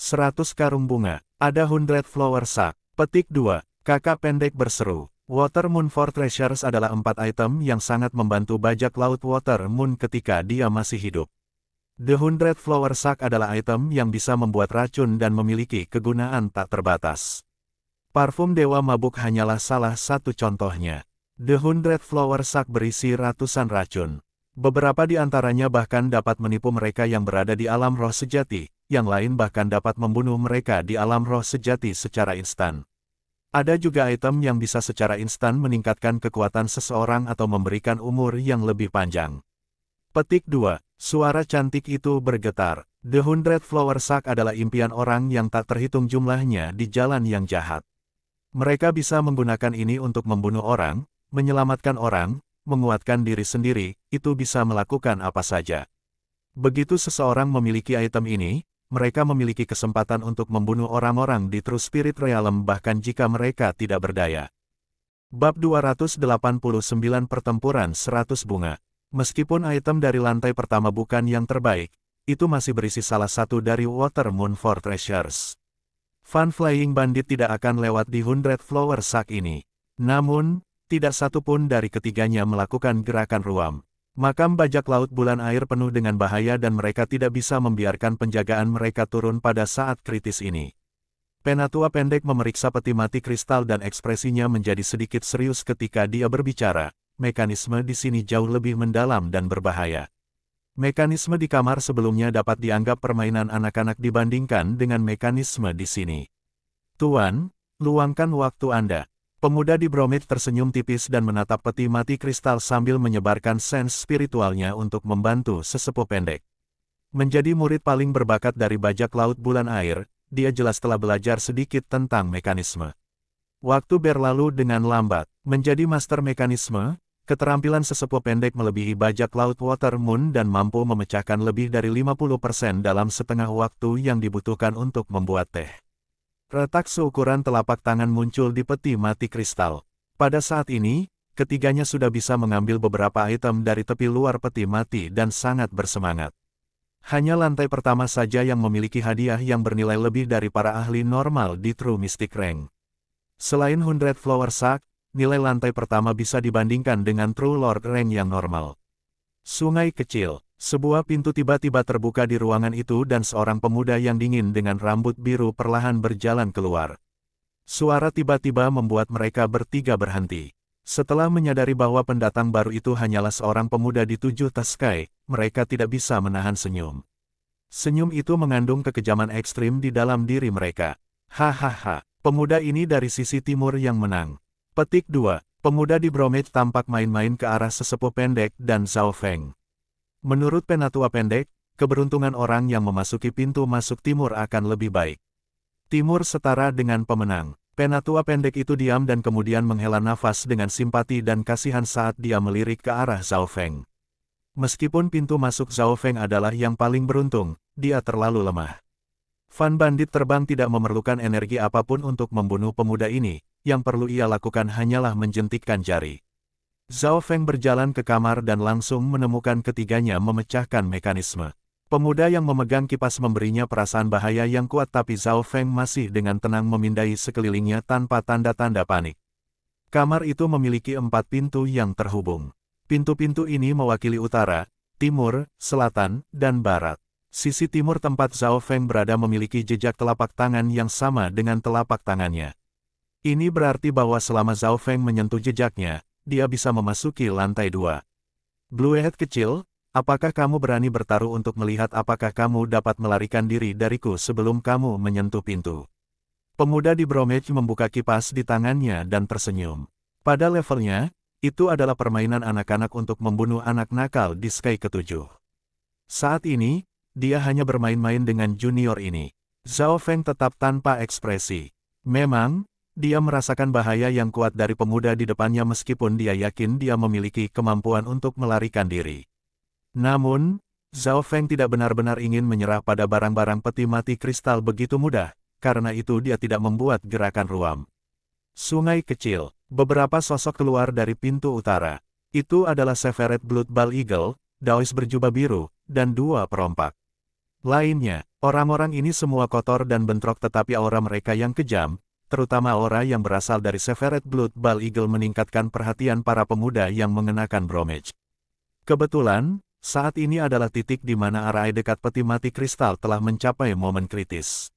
100 karung bunga, ada 100 flower sack. Petik 2, kakak pendek berseru. Water Moon for Treasures adalah 4 item yang sangat membantu bajak laut Water Moon ketika dia masih hidup. The 100 Flower Sack adalah item yang bisa membuat racun dan memiliki kegunaan tak terbatas. Parfum Dewa Mabuk hanyalah salah satu contohnya. The 100 Flower Sack berisi ratusan racun. Beberapa di antaranya bahkan dapat menipu mereka yang berada di alam roh sejati, yang lain bahkan dapat membunuh mereka di alam roh sejati secara instan. Ada juga item yang bisa secara instan meningkatkan kekuatan seseorang atau memberikan umur yang lebih panjang. Petik 2. Suara cantik itu bergetar. The 100 Flower Sack adalah impian orang yang tak terhitung jumlahnya di jalan yang jahat. Mereka bisa menggunakan ini untuk membunuh orang, menyelamatkan orang, menguatkan diri sendiri, itu bisa melakukan apa saja. Begitu seseorang memiliki item ini, mereka memiliki kesempatan untuk membunuh orang-orang di True Spirit Realm bahkan jika mereka tidak berdaya. Bab 289 Pertempuran 100 Bunga. Meskipun item dari lantai pertama bukan yang terbaik, itu masih berisi salah satu dari Water Moon for Treasures. Fan Flying Bandit tidak akan lewat di 100 Flower Sack ini. Namun, tidak satu pun dari ketiganya melakukan gerakan ruam. Makam bajak laut bulan air penuh dengan bahaya dan mereka tidak bisa membiarkan penjagaan mereka turun pada saat kritis ini. Penatua pendek memeriksa peti mati kristal dan ekspresinya menjadi sedikit serius ketika dia berbicara. mekanisme di sini jauh lebih mendalam dan berbahaya. Mekanisme di kamar sebelumnya dapat dianggap permainan anak-anak dibandingkan dengan mekanisme di sini. Tuan, luangkan waktu Anda. Pemuda di Bromwich tersenyum tipis dan menatap peti mati kristal sambil menyebarkan sense spiritualnya untuk membantu sesepuh pendek. Menjadi murid paling berbakat dari bajak laut bulan air, dia jelas telah belajar sedikit tentang mekanisme. Waktu berlalu dengan lambat. Menjadi master mekanisme, keterampilan sesepuh pendek melebihi bajak laut Water Moon dan mampu memecahkan lebih dari 50% dalam setengah waktu yang dibutuhkan untuk membuat teh. Retak seukuran telapak tangan muncul di peti mati kristal. Pada saat ini, ketiganya sudah bisa mengambil beberapa item dari tepi luar peti mati dan sangat bersemangat. Hanya lantai pertama saja yang memiliki hadiah yang bernilai lebih dari para ahli normal di True Mystic Rank. Selain 100 Flower Sack, nilai lantai pertama bisa dibandingkan dengan True Lord Rank yang normal. Sungai kecil. Sebuah pintu tiba-tiba terbuka di ruangan itu dan seorang pemuda yang dingin dengan rambut biru perlahan berjalan keluar. Suara tiba-tiba membuat mereka bertiga berhenti. Setelah menyadari bahwa pendatang baru itu hanyalah seorang pemuda di 7 Sky, mereka tidak bisa menahan senyum. Senyum itu mengandung kekejaman ekstrim di dalam diri mereka. Hahaha, pemuda ini dari sisi timur yang menang. Petik 2. Pemuda di Bromwich tampak main-main ke arah sesepuh pendek dan Zhao Feng. Menurut penatua pendek, keberuntungan orang yang memasuki pintu masuk timur akan lebih baik. Timur setara dengan pemenang. Penatua pendek itu diam dan kemudian menghela nafas dengan simpati dan kasihan saat dia melirik ke arah Zhao Feng. Meskipun pintu masuk Zhao Feng adalah yang paling beruntung, dia terlalu lemah. Van Bandit terbang tidak memerlukan energi apapun untuk membunuh pemuda ini, yang perlu ia lakukan hanyalah menjentikkan jari. Zhao Feng berjalan ke kamar dan langsung menemukan ketiganya memecahkan mekanisme. Pemuda yang memegang kipas memberinya perasaan bahaya yang kuat tapi Zhao Feng masih dengan tenang memindai sekelilingnya tanpa tanda-tanda panik. Kamar itu memiliki 4 pintu yang terhubung. Pintu-pintu ini mewakili utara, timur, selatan, dan barat. Sisi timur tempat Zhao Feng berada memiliki jejak telapak tangan yang sama dengan telapak tangannya. Ini berarti bahwa selama Zhao Feng menyentuh jejaknya, dia bisa memasuki lantai 2. Bluehead kecil, apakah kamu berani bertaruh untuk melihat apakah kamu dapat melarikan diri dariku sebelum kamu menyentuh pintu? Pemuda di Bromwich membuka kipas di tangannya dan tersenyum. Pada levelnya, itu adalah permainan anak-anak untuk membunuh anak nakal di Sky ke-7. Saat ini, dia hanya bermain-main dengan junior ini. Zhao Feng tetap tanpa ekspresi. Memang, dia merasakan bahaya yang kuat dari pemuda di depannya meskipun dia yakin dia memiliki kemampuan untuk melarikan diri. Namun, Zhao Feng tidak benar-benar ingin menyerah pada barang-barang peti mati kristal begitu mudah, karena itu dia tidak membuat gerakan ruam. Sungai kecil, beberapa sosok keluar dari pintu utara. Itu adalah Severed Blood Ball Eagle, Daois berjubah biru, dan 2 perompak. Lainnya, orang-orang ini semua kotor dan bentrok tetapi aura mereka yang kejam, terutama aura yang berasal dari Severed Blood Ball Eagle meningkatkan perhatian para pemuda yang mengenakan bromage. Kebetulan, saat ini adalah titik di mana area dekat peti mati kristal telah mencapai momen kritis.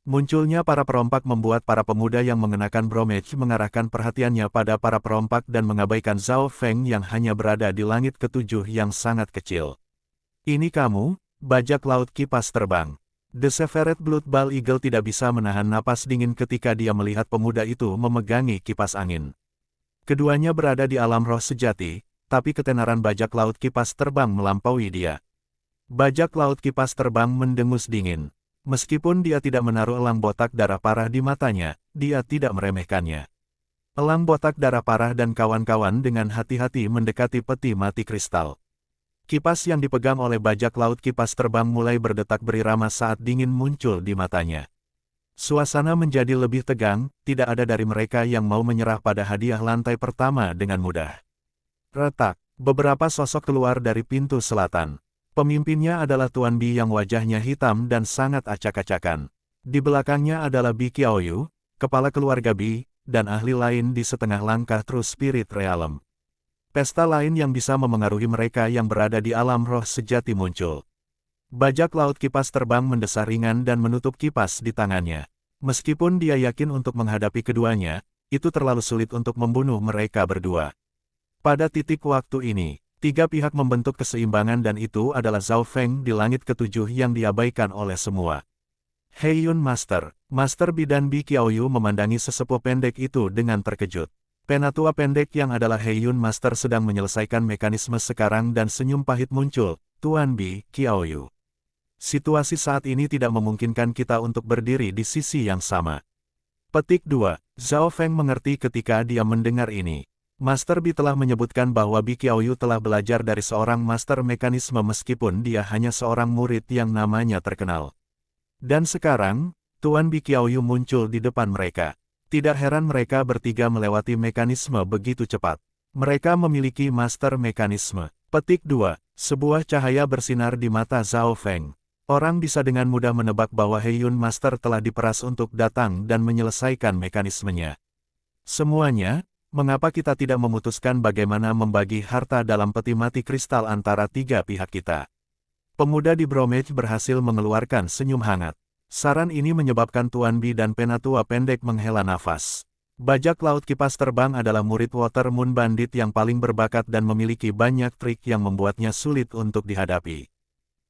Munculnya para perompak membuat para pemuda yang mengenakan bromage mengarahkan perhatiannya pada para perompak dan mengabaikan Zhao Feng yang hanya berada di langit ke-7 yang sangat kecil. Ini kamu, bajak laut kipas terbang. The Severed Blood Ball Eagle tidak bisa menahan napas dingin ketika dia melihat pemuda itu memegangi kipas angin. Keduanya berada di alam roh sejati, tapi ketenaran bajak laut kipas terbang melampaui dia. Bajak laut kipas terbang mendengus dingin. Meskipun dia tidak menaruh elang botak darah parah di matanya, dia tidak meremehkannya. Elang botak darah parah dan kawan-kawan dengan hati-hati mendekati peti mati kristal. Kipas yang dipegang oleh bajak laut kipas terbang mulai berdetak berirama saat dingin muncul di matanya. Suasana menjadi lebih tegang, tidak ada dari mereka yang mau menyerah pada hadiah lantai pertama dengan mudah. Retak, beberapa sosok keluar dari pintu selatan. Pemimpinnya adalah Tuan Bi yang wajahnya hitam dan sangat acak-acakan. Di belakangnya adalah Bi Qiaoyu, kepala keluarga Bi, dan ahli lain di setengah langkah True Spirit Realm. Pesta lain yang bisa memengaruhi mereka yang berada di alam roh sejati muncul. Bajak laut kipas terbang mendesah ringan dan menutup kipas di tangannya. Meskipun dia yakin untuk menghadapi keduanya, itu terlalu sulit untuk membunuh mereka berdua. Pada titik waktu ini, tiga pihak membentuk keseimbangan dan itu adalah Zhao Feng di langit ketujuh yang diabaikan oleh semua. Hei Yun Master, Master Bi dan Bi Qiaoyu memandangi sesepuh pendek itu dengan terkejut. Penatua pendek yang adalah Hei Yun Master sedang menyelesaikan mekanisme sekarang dan senyum pahit muncul, Tuan Bi Qiaoyu. Situasi saat ini tidak memungkinkan kita untuk berdiri di sisi yang sama. Petik 2. Zhao Feng mengerti ketika dia mendengar ini. Master Bi telah menyebutkan bahwa Bi Qiaoyu telah belajar dari seorang master mekanisme meskipun dia hanya seorang murid yang namanya terkenal. Dan sekarang, Tuan Bi Qiaoyu muncul di depan mereka. Tidak heran mereka bertiga melewati mekanisme begitu cepat. Mereka memiliki master mekanisme. Petik 2. Sebuah cahaya bersinar di mata Zhao Feng. Orang bisa dengan mudah menebak bahwa Hei Yun Master telah diperas untuk datang dan menyelesaikan mekanismenya. Semuanya, mengapa kita tidak memutuskan bagaimana membagi harta dalam peti mati kristal antara tiga pihak kita? Pemuda di Bromage berhasil mengeluarkan senyum hangat. Saran ini menyebabkan Tuan Bi dan Penatua pendek menghela nafas. Bajak laut kipas terbang adalah murid Water Moon Bandit yang paling berbakat dan memiliki banyak trik yang membuatnya sulit untuk dihadapi.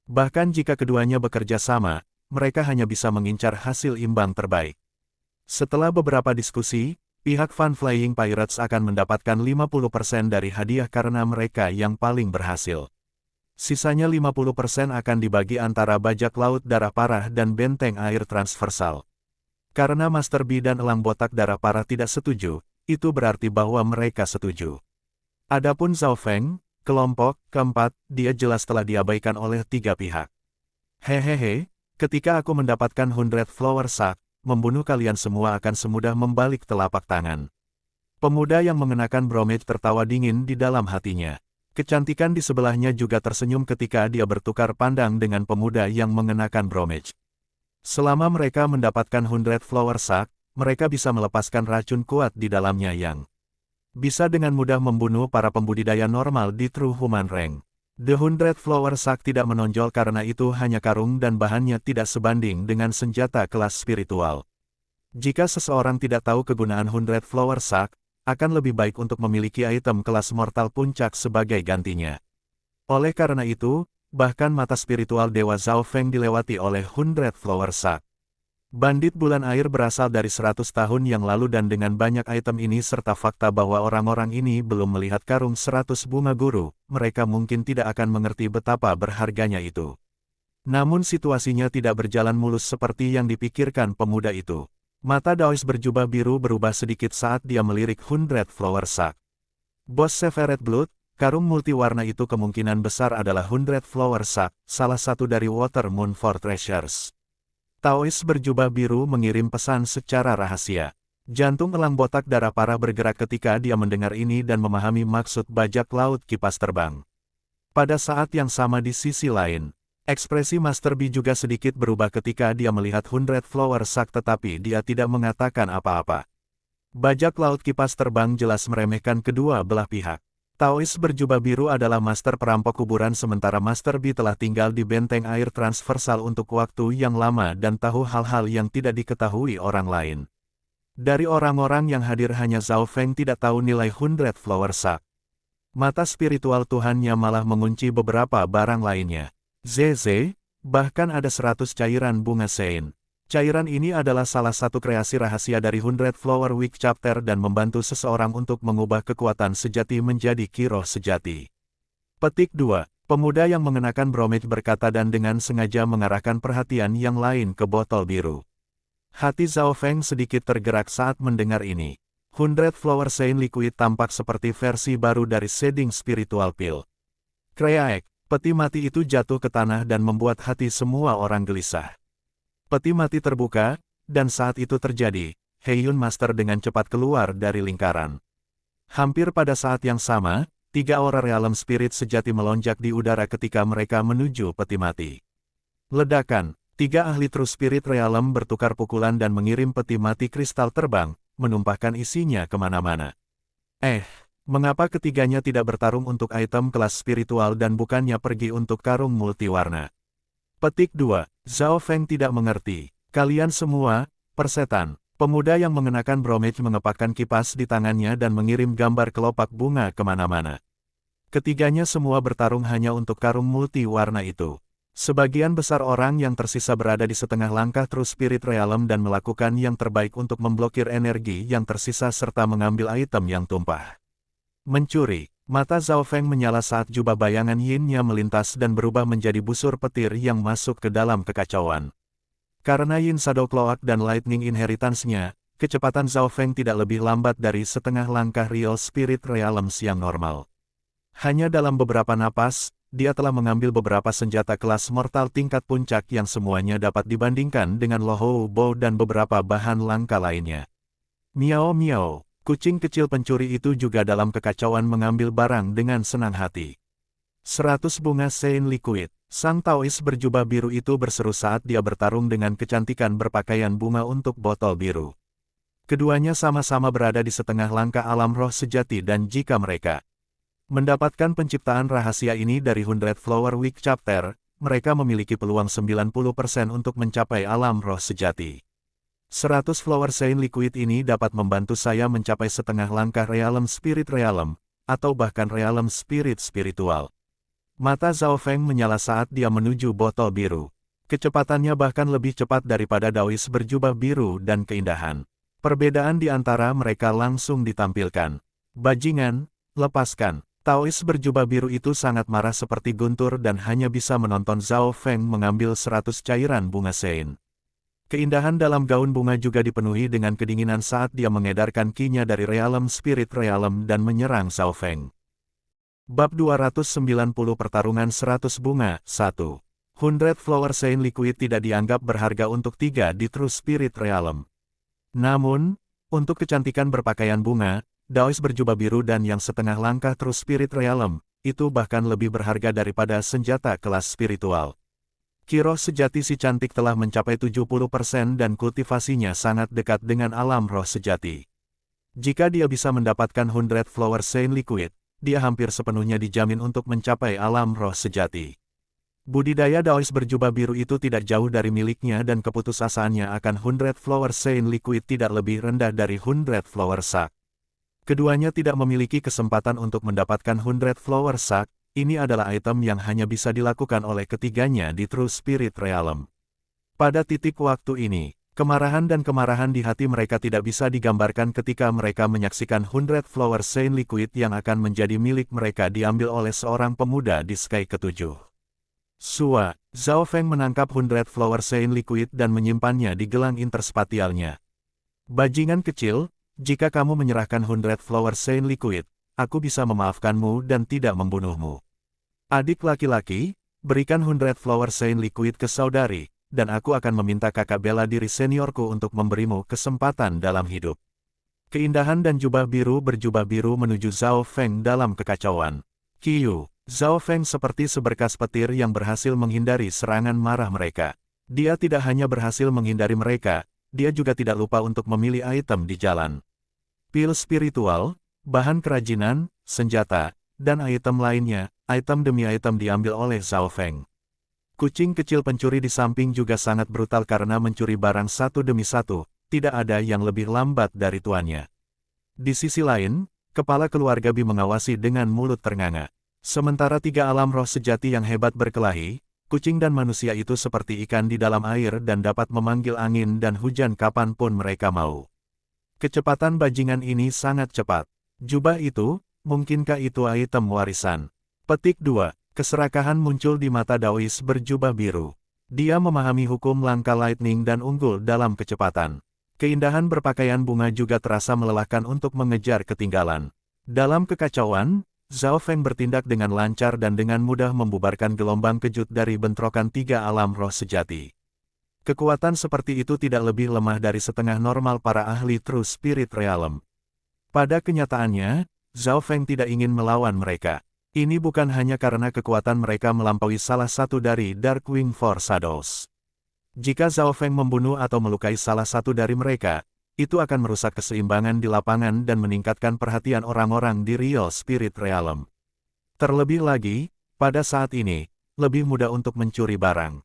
Bahkan jika keduanya bekerja sama, mereka hanya bisa mengincar hasil imbang terbaik. Setelah beberapa diskusi, pihak Fun Flying Pirates akan mendapatkan 50% dari hadiah karena mereka yang paling berhasil. Sisanya 50% akan dibagi antara bajak laut darah parah dan benteng air transversal. Karena Master Bi dan elang botak darah parah tidak setuju, itu berarti bahwa mereka setuju. Adapun Zhao Feng, kelompok keempat, dia jelas telah diabaikan oleh tiga pihak. Hehehe, ketika aku mendapatkan 100 Flower Sack, membunuh kalian semua akan semudah membalik telapak tangan. Pemuda yang mengenakan bromage tertawa dingin di dalam hatinya. Kecantikan di sebelahnya juga tersenyum ketika dia bertukar pandang dengan pemuda yang mengenakan bromage. Selama mereka mendapatkan 100 Flower Sack, mereka bisa melepaskan racun kuat di dalamnya yang bisa dengan mudah membunuh para pembudidaya normal di True Human Rank. The 100 Flower Sack tidak menonjol karena itu hanya karung dan bahannya tidak sebanding dengan senjata kelas spiritual. Jika seseorang tidak tahu kegunaan 100 Flower Sack, akan lebih baik untuk memiliki item kelas mortal puncak sebagai gantinya. Oleh karena itu, bahkan mata spiritual Dewa Zhao Feng dilewati oleh 100 Flower Sack. Bandit bulan air berasal dari 100 tahun yang lalu dan dengan banyak item ini serta fakta bahwa orang-orang ini belum melihat karung 100 bunga guru, mereka mungkin tidak akan mengerti betapa berharganya itu. Namun situasinya tidak berjalan mulus seperti yang dipikirkan pemuda itu. Mata Daois berjubah biru berubah sedikit saat dia melirik 100 Flower Sack. Bos Severed Blood, karung multiwarna itu kemungkinan besar adalah 100 Flower Sack, salah satu dari Water Moon Fortressers. Taois berjubah biru mengirim pesan secara rahasia. Jantung elang botak darah parah bergerak ketika dia mendengar ini dan memahami maksud bajak laut kipas terbang. Pada saat yang sama di sisi lain, ekspresi Master Bi juga sedikit berubah ketika dia melihat 100 Flower Sack tetapi dia tidak mengatakan apa-apa. Bajak laut kipas terbang jelas meremehkan kedua belah pihak. Taois berjubah biru adalah master perampok kuburan sementara Master Bi telah tinggal di benteng air transversal untuk waktu yang lama dan tahu hal-hal yang tidak diketahui orang lain. Dari orang-orang yang hadir hanya Zhao Feng tidak tahu nilai 100 Flower Sack. Mata spiritual Tuhannya malah mengunci beberapa barang lainnya. ZZ, bahkan ada 100 cairan bunga Sein. Cairan ini adalah salah satu kreasi rahasia dari 100 Flower Week Chapter dan membantu seseorang untuk mengubah kekuatan sejati menjadi kiroh sejati. Petik 2. Pemuda yang mengenakan bromage berkata dan dengan sengaja mengarahkan perhatian yang lain ke botol biru. Hati Zhao Feng sedikit tergerak saat mendengar ini. 100 Flower Sein Liquid tampak seperti versi baru dari Shading Spiritual Pill. Kreaek, peti mati itu jatuh ke tanah dan membuat hati semua orang gelisah. Peti mati terbuka, dan saat itu terjadi, Hei Yun Master dengan cepat keluar dari lingkaran. Hampir pada saat yang sama, tiga aura realem spirit sejati melonjak di udara ketika mereka menuju peti mati. Ledakan, tiga ahli true spirit realem bertukar pukulan dan mengirim peti mati kristal terbang, menumpahkan isinya kemana-mana. Mengapa ketiganya tidak bertarung untuk item kelas spiritual dan bukannya pergi untuk karung multiwarna? Petik 2. Zhao Feng tidak mengerti. Kalian semua, persetan, Pemuda yang mengenakan bromage mengepakkan kipas di tangannya dan mengirim gambar kelopak bunga kemana-mana. Ketiganya semua bertarung hanya untuk karung multi-warna itu. Sebagian besar orang yang tersisa berada di setengah langkah True Spirit Realm dan melakukan yang terbaik untuk memblokir energi yang tersisa serta mengambil item yang tumpah. Mencuri. Mata Zhao Feng menyala saat jubah bayangan Yin-nya melintas dan berubah menjadi busur petir yang masuk ke dalam kekacauan. Karena Yin Shadow Cloak dan Lightning Inheritance-nya, kecepatan Zhao Feng tidak lebih lambat dari setengah langkah Real Spirit Realms yang normal. Hanya dalam beberapa napas, dia telah mengambil beberapa senjata kelas mortal tingkat puncak yang semuanya dapat dibandingkan dengan Lohou Bow dan beberapa bahan langka lainnya. Miao miao, kucing kecil pencuri itu juga dalam kekacauan mengambil barang dengan senang hati. 100 bunga Sein Liquid. Sang Taois berjubah biru itu berseru saat dia bertarung dengan kecantikan berpakaian bunga untuk botol biru. Keduanya sama-sama berada di setengah langkah alam roh sejati dan jika mereka mendapatkan penciptaan rahasia ini dari 100 Flower Week Chapter, mereka memiliki peluang 90% untuk mencapai alam roh sejati. 100 Flower Sein Liquid ini dapat membantu saya mencapai setengah langkah Realm Spirit Realm, atau bahkan Realm Spirit Spiritual. Mata Zhao Feng menyala saat dia menuju botol biru. Kecepatannya bahkan lebih cepat daripada Daois berjubah biru dan keindahan. Perbedaan di antara mereka langsung ditampilkan. Bajingan, lepaskan. Taois berjubah biru itu sangat marah seperti guntur dan hanya bisa menonton Zhao Feng mengambil 100 cairan bunga Sein. Keindahan dalam gaun bunga juga dipenuhi dengan kedinginan saat dia mengedarkan ki-nya dari Realm Spirit Realm dan menyerang Zhao Feng. Bab 290 Pertarungan 100 Bunga, 1. 100 Flower Sein Liquid tidak dianggap berharga untuk 3 di True Spirit Realm. Namun, untuk kecantikan berpakaian bunga, Daois berjubah biru dan yang setengah langkah True Spirit Realm, itu bahkan lebih berharga daripada senjata kelas spiritual. Ki-roh sejati si cantik telah mencapai 70% dan kultivasinya sangat dekat dengan alam roh sejati. Jika dia bisa mendapatkan 100 Flower Sein Liquid, dia hampir sepenuhnya dijamin untuk mencapai alam roh sejati. Budidaya Daois berjubah biru itu tidak jauh dari miliknya dan keputusasaannya akan 100 Flower Sein Liquid tidak lebih rendah dari 100 Flower Sack. Keduanya tidak memiliki kesempatan untuk mendapatkan 100 Flower Sack, ini adalah item yang hanya bisa dilakukan oleh ketiganya di True Spirit Realm. Pada titik waktu ini, kemarahan di hati mereka tidak bisa digambarkan ketika mereka menyaksikan 100 Flower Sein Liquid yang akan menjadi milik mereka diambil oleh seorang pemuda di Sky ke-7. Sua, Zhao Feng menangkap 100 Flower Sein Liquid dan menyimpannya di gelang interspatialnya. Bajingan kecil, jika kamu menyerahkan 100 Flower Sein Liquid, aku bisa memaafkanmu dan tidak membunuhmu. Adik laki-laki, berikan 100 Flower Sein Liquid ke saudari, dan aku akan meminta kakak bela diri seniorku untuk memberimu kesempatan dalam hidup. Keindahan dan jubah biru berjubah biru menuju Zhao Feng dalam kekacauan. Kiyu, Zhao Feng seperti seberkas petir yang berhasil menghindari serangan marah mereka. Dia tidak hanya berhasil menghindari mereka, dia juga tidak lupa untuk memilih item di jalan. Pil spiritual, bahan kerajinan, senjata, dan item lainnya, item demi item diambil oleh Zhao Feng. Kucing kecil pencuri di samping juga sangat brutal karena mencuri barang satu demi satu, tidak ada yang lebih lambat dari tuannya. Di sisi lain, kepala keluarga Bi mengawasi dengan mulut ternganga. Sementara 3 alam roh sejati yang hebat berkelahi, kucing dan manusia itu seperti ikan di dalam air dan dapat memanggil angin dan hujan kapanpun mereka mau. Kecepatan bajingan ini sangat cepat. Jubah itu, mungkinkah itu item warisan? Petik 2. Keserakahan muncul di mata Daois berjubah biru. Dia memahami hukum langkah lightning dan unggul dalam kecepatan. Keindahan berpakaian bunga juga terasa melelahkan untuk mengejar ketinggalan. Dalam kekacauan, Zhao Feng bertindak dengan lancar dan dengan mudah membubarkan gelombang kejut dari bentrokan 3 alam roh sejati. Kekuatan seperti itu tidak lebih lemah dari setengah normal para ahli True Spirit Realm. Pada kenyataannya, Zhao Feng tidak ingin melawan mereka. Ini bukan hanya karena kekuatan mereka melampaui salah satu dari Darkwing Four Shadows. Jika Zhao Feng membunuh atau melukai salah satu dari mereka, itu akan merusak keseimbangan di lapangan dan meningkatkan perhatian orang-orang di Real Spirit Realm. Terlebih lagi, pada saat ini, lebih mudah untuk mencuri barang.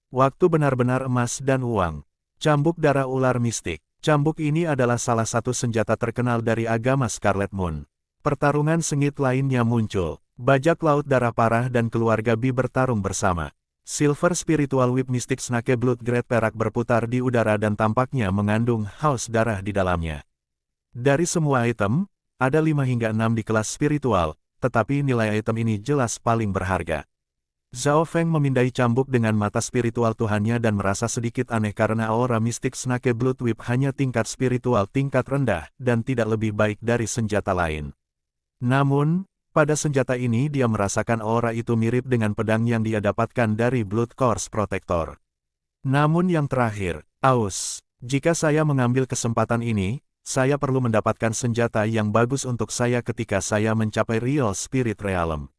Waktu benar-benar emas dan uang. Cambuk darah ular mistik. Cambuk ini adalah salah satu senjata terkenal dari agama Scarlet Moon. Pertarungan sengit lainnya muncul. Bajak laut darah parah dan keluarga Bi bertarung bersama. Silver Spiritual Whip Mystic Snake Blood Great perak berputar di udara dan tampaknya mengandung haus darah di dalamnya. Dari semua item, ada 5 hingga 6 di kelas spiritual, tetapi nilai item ini jelas paling berharga. Zhao Feng memindai cambuk dengan mata spiritual Tuhannya dan merasa sedikit aneh karena aura Mystic Snake Blood Whip hanya tingkat spiritual tingkat rendah dan tidak lebih baik dari senjata lain. Namun, pada senjata ini dia merasakan aura itu mirip dengan pedang yang dia dapatkan dari Blood Course Protector. Namun yang terakhir, aus, jika saya mengambil kesempatan ini, saya perlu mendapatkan senjata yang bagus untuk saya ketika saya mencapai Real Spirit Realm.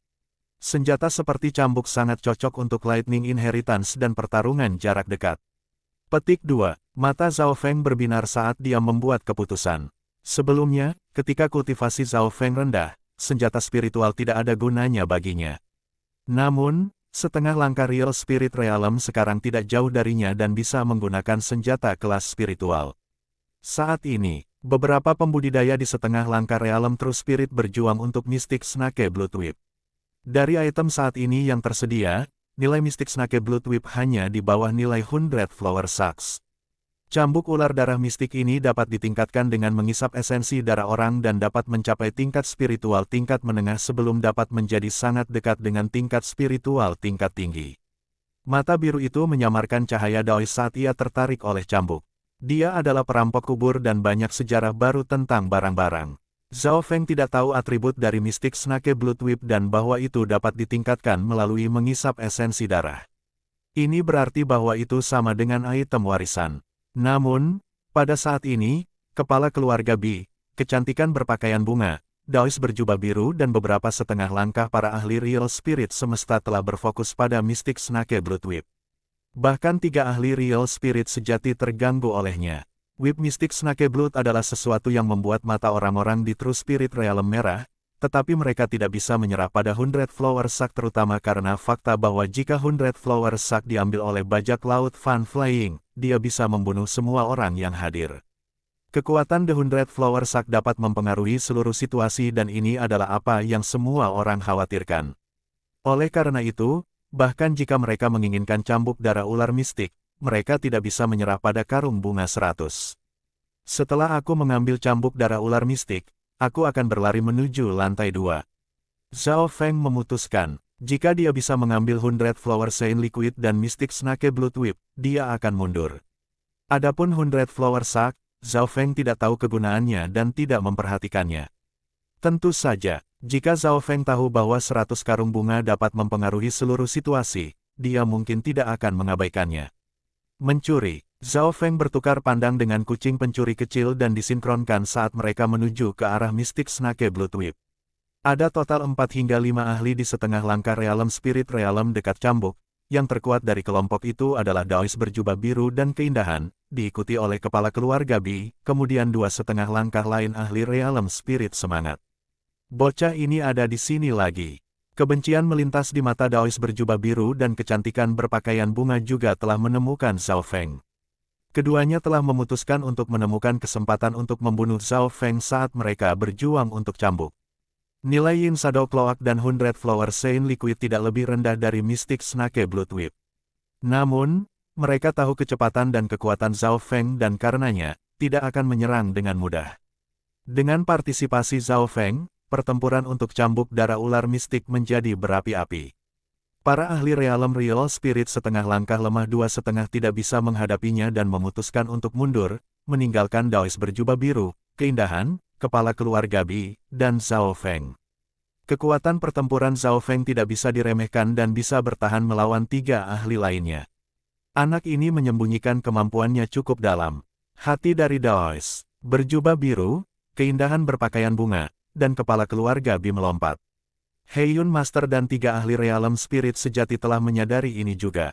Senjata seperti cambuk sangat cocok untuk Lightning Inheritance dan pertarungan jarak dekat. Petik 2. Mata Zhao Feng berbinar saat dia membuat keputusan. Sebelumnya, ketika kultivasi Zhao Feng rendah, senjata spiritual tidak ada gunanya baginya. Namun, setengah langkah Real Spirit Realm sekarang tidak jauh darinya dan bisa menggunakan senjata kelas spiritual. Saat ini, beberapa pembudidaya di setengah langkah Realm True Spirit berjuang untuk Mystic Snake Blood Whip. Dari item saat ini yang tersedia, nilai Mystic Snake Blood Whip hanya di bawah nilai 100 Flower Sacks. Cambuk ular darah mistik ini dapat ditingkatkan dengan mengisap esensi darah orang dan dapat mencapai tingkat spiritual tingkat menengah sebelum dapat menjadi sangat dekat dengan tingkat spiritual tingkat tinggi. Mata biru itu menyamarkan cahaya Daois saat ia tertarik oleh cambuk. Dia adalah perampok kubur dan banyak sejarah baru tentang barang-barang. Zhao Feng tidak tahu atribut dari Mystic Snake Blood Whip dan bahwa itu dapat ditingkatkan melalui mengisap esensi darah. Ini berarti bahwa itu sama dengan item warisan. Namun, pada saat ini, kepala keluarga Bi, kecantikan berpakaian bunga, Daois berjubah biru dan beberapa setengah langkah para ahli Real Spirit semesta telah berfokus pada Mystic Snake Blood Whip. Bahkan 3 ahli Real Spirit sejati terganggu olehnya. Whip Mystic Snake Blood adalah sesuatu yang membuat mata orang-orang di True Spirit Realm merah, tetapi mereka tidak bisa menyerah pada 100 Flower Sack terutama karena fakta bahwa jika 100 Flower Sack diambil oleh bajak laut Fan Flying, dia bisa membunuh semua orang yang hadir. Kekuatan The 100 Flower Sack dapat mempengaruhi seluruh situasi dan ini adalah apa yang semua orang khawatirkan. Oleh karena itu, bahkan jika mereka menginginkan cambuk darah ular mistik, mereka tidak bisa menyerah pada karung bunga 100. Setelah aku mengambil cambuk darah ular mistik, aku akan berlari menuju lantai 2. Zhao Feng memutuskan, jika dia bisa mengambil 100 Flower Saint Liquid dan Mystic Snake Blood Whip, dia akan mundur. Adapun 100 Flower Sack, Zhao Feng tidak tahu kegunaannya dan tidak memperhatikannya. Tentu saja, jika Zhao Feng tahu bahwa 100 karung bunga dapat mempengaruhi seluruh situasi, dia mungkin tidak akan mengabaikannya. Mencuri, Zhao Feng bertukar pandang dengan kucing pencuri kecil dan disinkronkan saat mereka menuju ke arah Mystic Snake Blood Whip. Ada total 4 hingga 5 ahli di setengah langkah Realm Spirit Realm dekat cambuk. Yang terkuat dari kelompok itu adalah Daois berjubah biru dan keindahan, diikuti oleh kepala keluarga Bi, kemudian 2 setengah langkah lain ahli Realm Spirit semangat. Bocah ini ada di sini lagi. Kebencian melintas di mata Daois berjubah biru dan kecantikan berpakaian bunga juga telah menemukan Zhao Feng. Keduanya telah memutuskan untuk menemukan kesempatan untuk membunuh Zhao Feng saat mereka berjuang untuk cambuk. Nilai Yin Shadow Cloak dan 100 Flower Saint Liquid tidak lebih rendah dari Mystic Snake Blood Whip. Namun, mereka tahu kecepatan dan kekuatan Zhao Feng dan karenanya, tidak akan menyerang dengan mudah. Dengan partisipasi Zhao Feng, pertempuran untuk cambuk darah ular mistik menjadi berapi-api. Para ahli Realm Real Spirit setengah langkah lemah 2,5 tidak bisa menghadapinya dan memutuskan untuk mundur, meninggalkan Daois berjubah biru, keindahan, kepala keluarga Bi, dan Zhao Feng. Kekuatan pertempuran Zhao Feng tidak bisa diremehkan dan bisa bertahan melawan 3 ahli lainnya. Anak ini menyembunyikan kemampuannya cukup dalam. Hati dari Daois, berjubah biru, keindahan berpakaian bunga, dan kepala keluarga Bi melompat. Heiyun Master dan 3 ahli Realm Spirit sejati telah menyadari ini juga.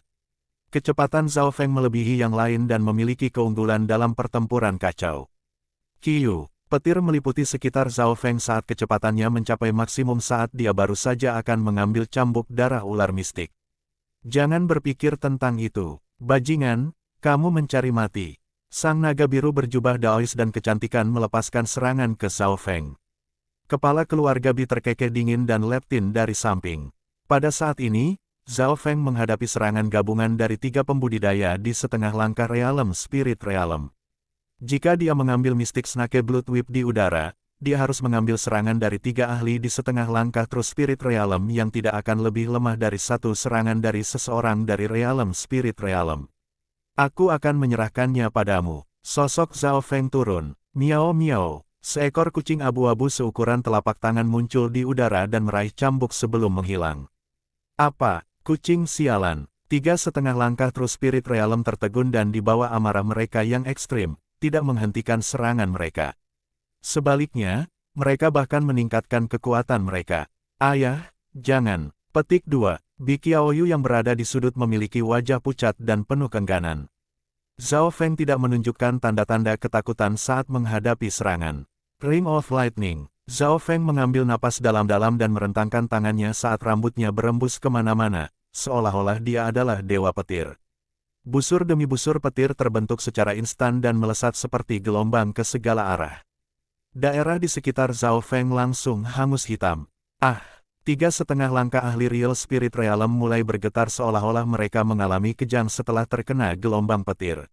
Kecepatan Zhao Feng melebihi yang lain dan memiliki keunggulan dalam pertempuran kacau. Qiu, petir meliputi sekitar Zhao Feng saat kecepatannya mencapai maksimum saat dia baru saja akan mengambil cambuk darah ular mistik. Jangan berpikir tentang itu, bajingan, kamu mencari mati. Sang naga biru berjubah Daois dan kecantikan melepaskan serangan ke Zhao Feng. Kepala keluarga Bi terkekeh dingin dan leptin dari samping. Pada saat ini, Zhao Feng menghadapi serangan gabungan dari 3 pembudidaya di setengah langkah Realm Spirit Realm. Jika dia mengambil Mystic Snake Blood Whip di udara, dia harus mengambil serangan dari 3 ahli di setengah langkah True Spirit Realm yang tidak akan lebih lemah dari 1 serangan dari seseorang dari Realm Spirit Realm. Aku akan menyerahkannya padamu. Sosok Zhao Feng turun. Miao miao. Seekor kucing abu-abu seukuran telapak tangan muncul di udara dan meraih cambuk sebelum menghilang. Apa? Kucing sialan. 3,5 langkah True Spirit Realm tertegun dan di bawah amarah mereka yang ekstrim, tidak menghentikan serangan mereka. Sebaliknya, mereka bahkan meningkatkan kekuatan mereka. Ayah, jangan. Petik 2. Bi Qiaoyu yang berada di sudut memiliki wajah pucat dan penuh keengganan. Zhao Feng tidak menunjukkan tanda-tanda ketakutan saat menghadapi serangan. Ring of Lightning. Zhao Feng mengambil napas dalam-dalam dan merentangkan tangannya saat rambutnya berembus kemana-mana, seolah-olah dia adalah dewa petir. Busur demi busur petir terbentuk secara instan dan melesat seperti gelombang ke segala arah. Daerah di sekitar Zhao Feng langsung hangus hitam. 3,5 langkah ahli Real Spirit Realm mulai bergetar seolah-olah mereka mengalami kejang setelah terkena gelombang petir.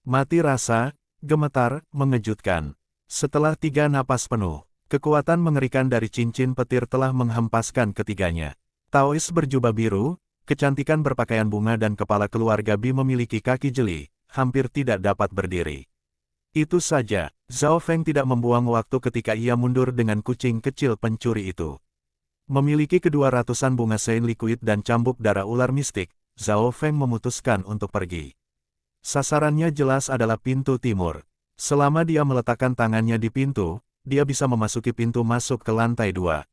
Mati rasa, gemetar, mengejutkan. Setelah 3 napas penuh, kekuatan mengerikan dari cincin petir telah menghempaskan ketiganya. Taois berjubah biru, kecantikan berpakaian bunga dan kepala keluarga Bi memiliki kaki jeli, hampir tidak dapat berdiri. Itu saja, Zhao Feng tidak membuang waktu ketika ia mundur dengan kucing kecil pencuri itu. Memiliki kedua ratusan bunga Sein Liquid dan cambuk darah ular mistik, Zhao Feng memutuskan untuk pergi. Sasarannya jelas adalah pintu timur. Selama dia meletakkan tangannya di pintu, dia bisa memasuki pintu masuk ke lantai 2.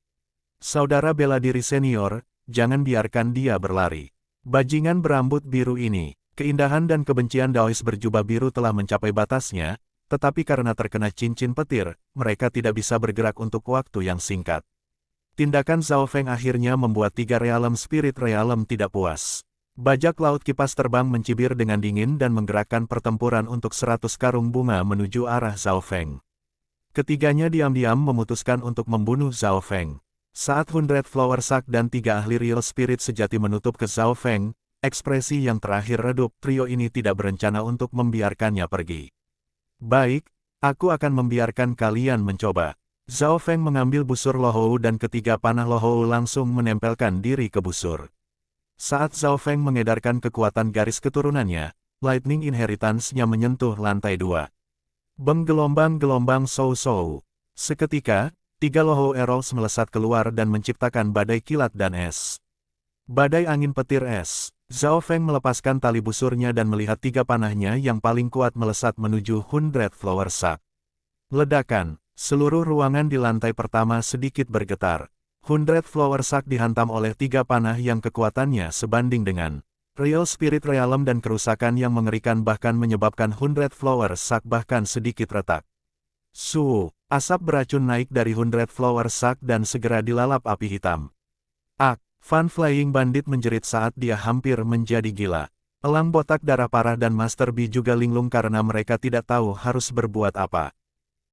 Saudara bela diri senior, jangan biarkan dia berlari. Bajingan berambut biru ini, keindahan dan kebencian Daois berjubah biru telah mencapai batasnya, tetapi karena terkena cincin petir, mereka tidak bisa bergerak untuk waktu yang singkat. Tindakan Zhao Feng akhirnya membuat 3 Realm Spirit Realm tidak puas. Bajak laut kipas terbang mencibir dengan dingin dan menggerakkan pertempuran untuk 100 karung bunga menuju arah Zhao Feng. Ketiganya diam-diam memutuskan untuk membunuh Zhao Feng. Saat 100 Flower Sack dan 3 ahli Real Spirit sejati menutup ke Zhao Feng, ekspresi yang terakhir redup, trio ini tidak berencana untuk membiarkannya pergi. Baik, aku akan membiarkan kalian mencoba. Zhao Feng mengambil busur Lohou dan ketiga panah Lohou langsung menempelkan diri ke busur. Saat Zhao Feng mengedarkan kekuatan garis keturunannya, Lightning Inheritance-nya menyentuh lantai 2. Gelombang-gelombang Shou-Shou. Seketika, 3 Lohou Arrows melesat keluar dan menciptakan badai kilat dan es. Badai angin petir es. Zhao Feng melepaskan tali busurnya dan melihat 3 panahnya yang paling kuat melesat menuju 100 Flower Sack. Ledakan. Seluruh ruangan di lantai pertama sedikit bergetar. 100 Flower Sack dihantam oleh 3 panah yang kekuatannya sebanding dengan Real Spirit Realm dan kerusakan yang mengerikan bahkan menyebabkan 100 Flower Sack bahkan sedikit retak. Asap beracun naik dari 100 Flower Sack dan segera dilalap api hitam. Fan Flying Bandit menjerit saat dia hampir menjadi gila. Elang botak darah parah dan Master B juga linglung karena mereka tidak tahu harus berbuat apa.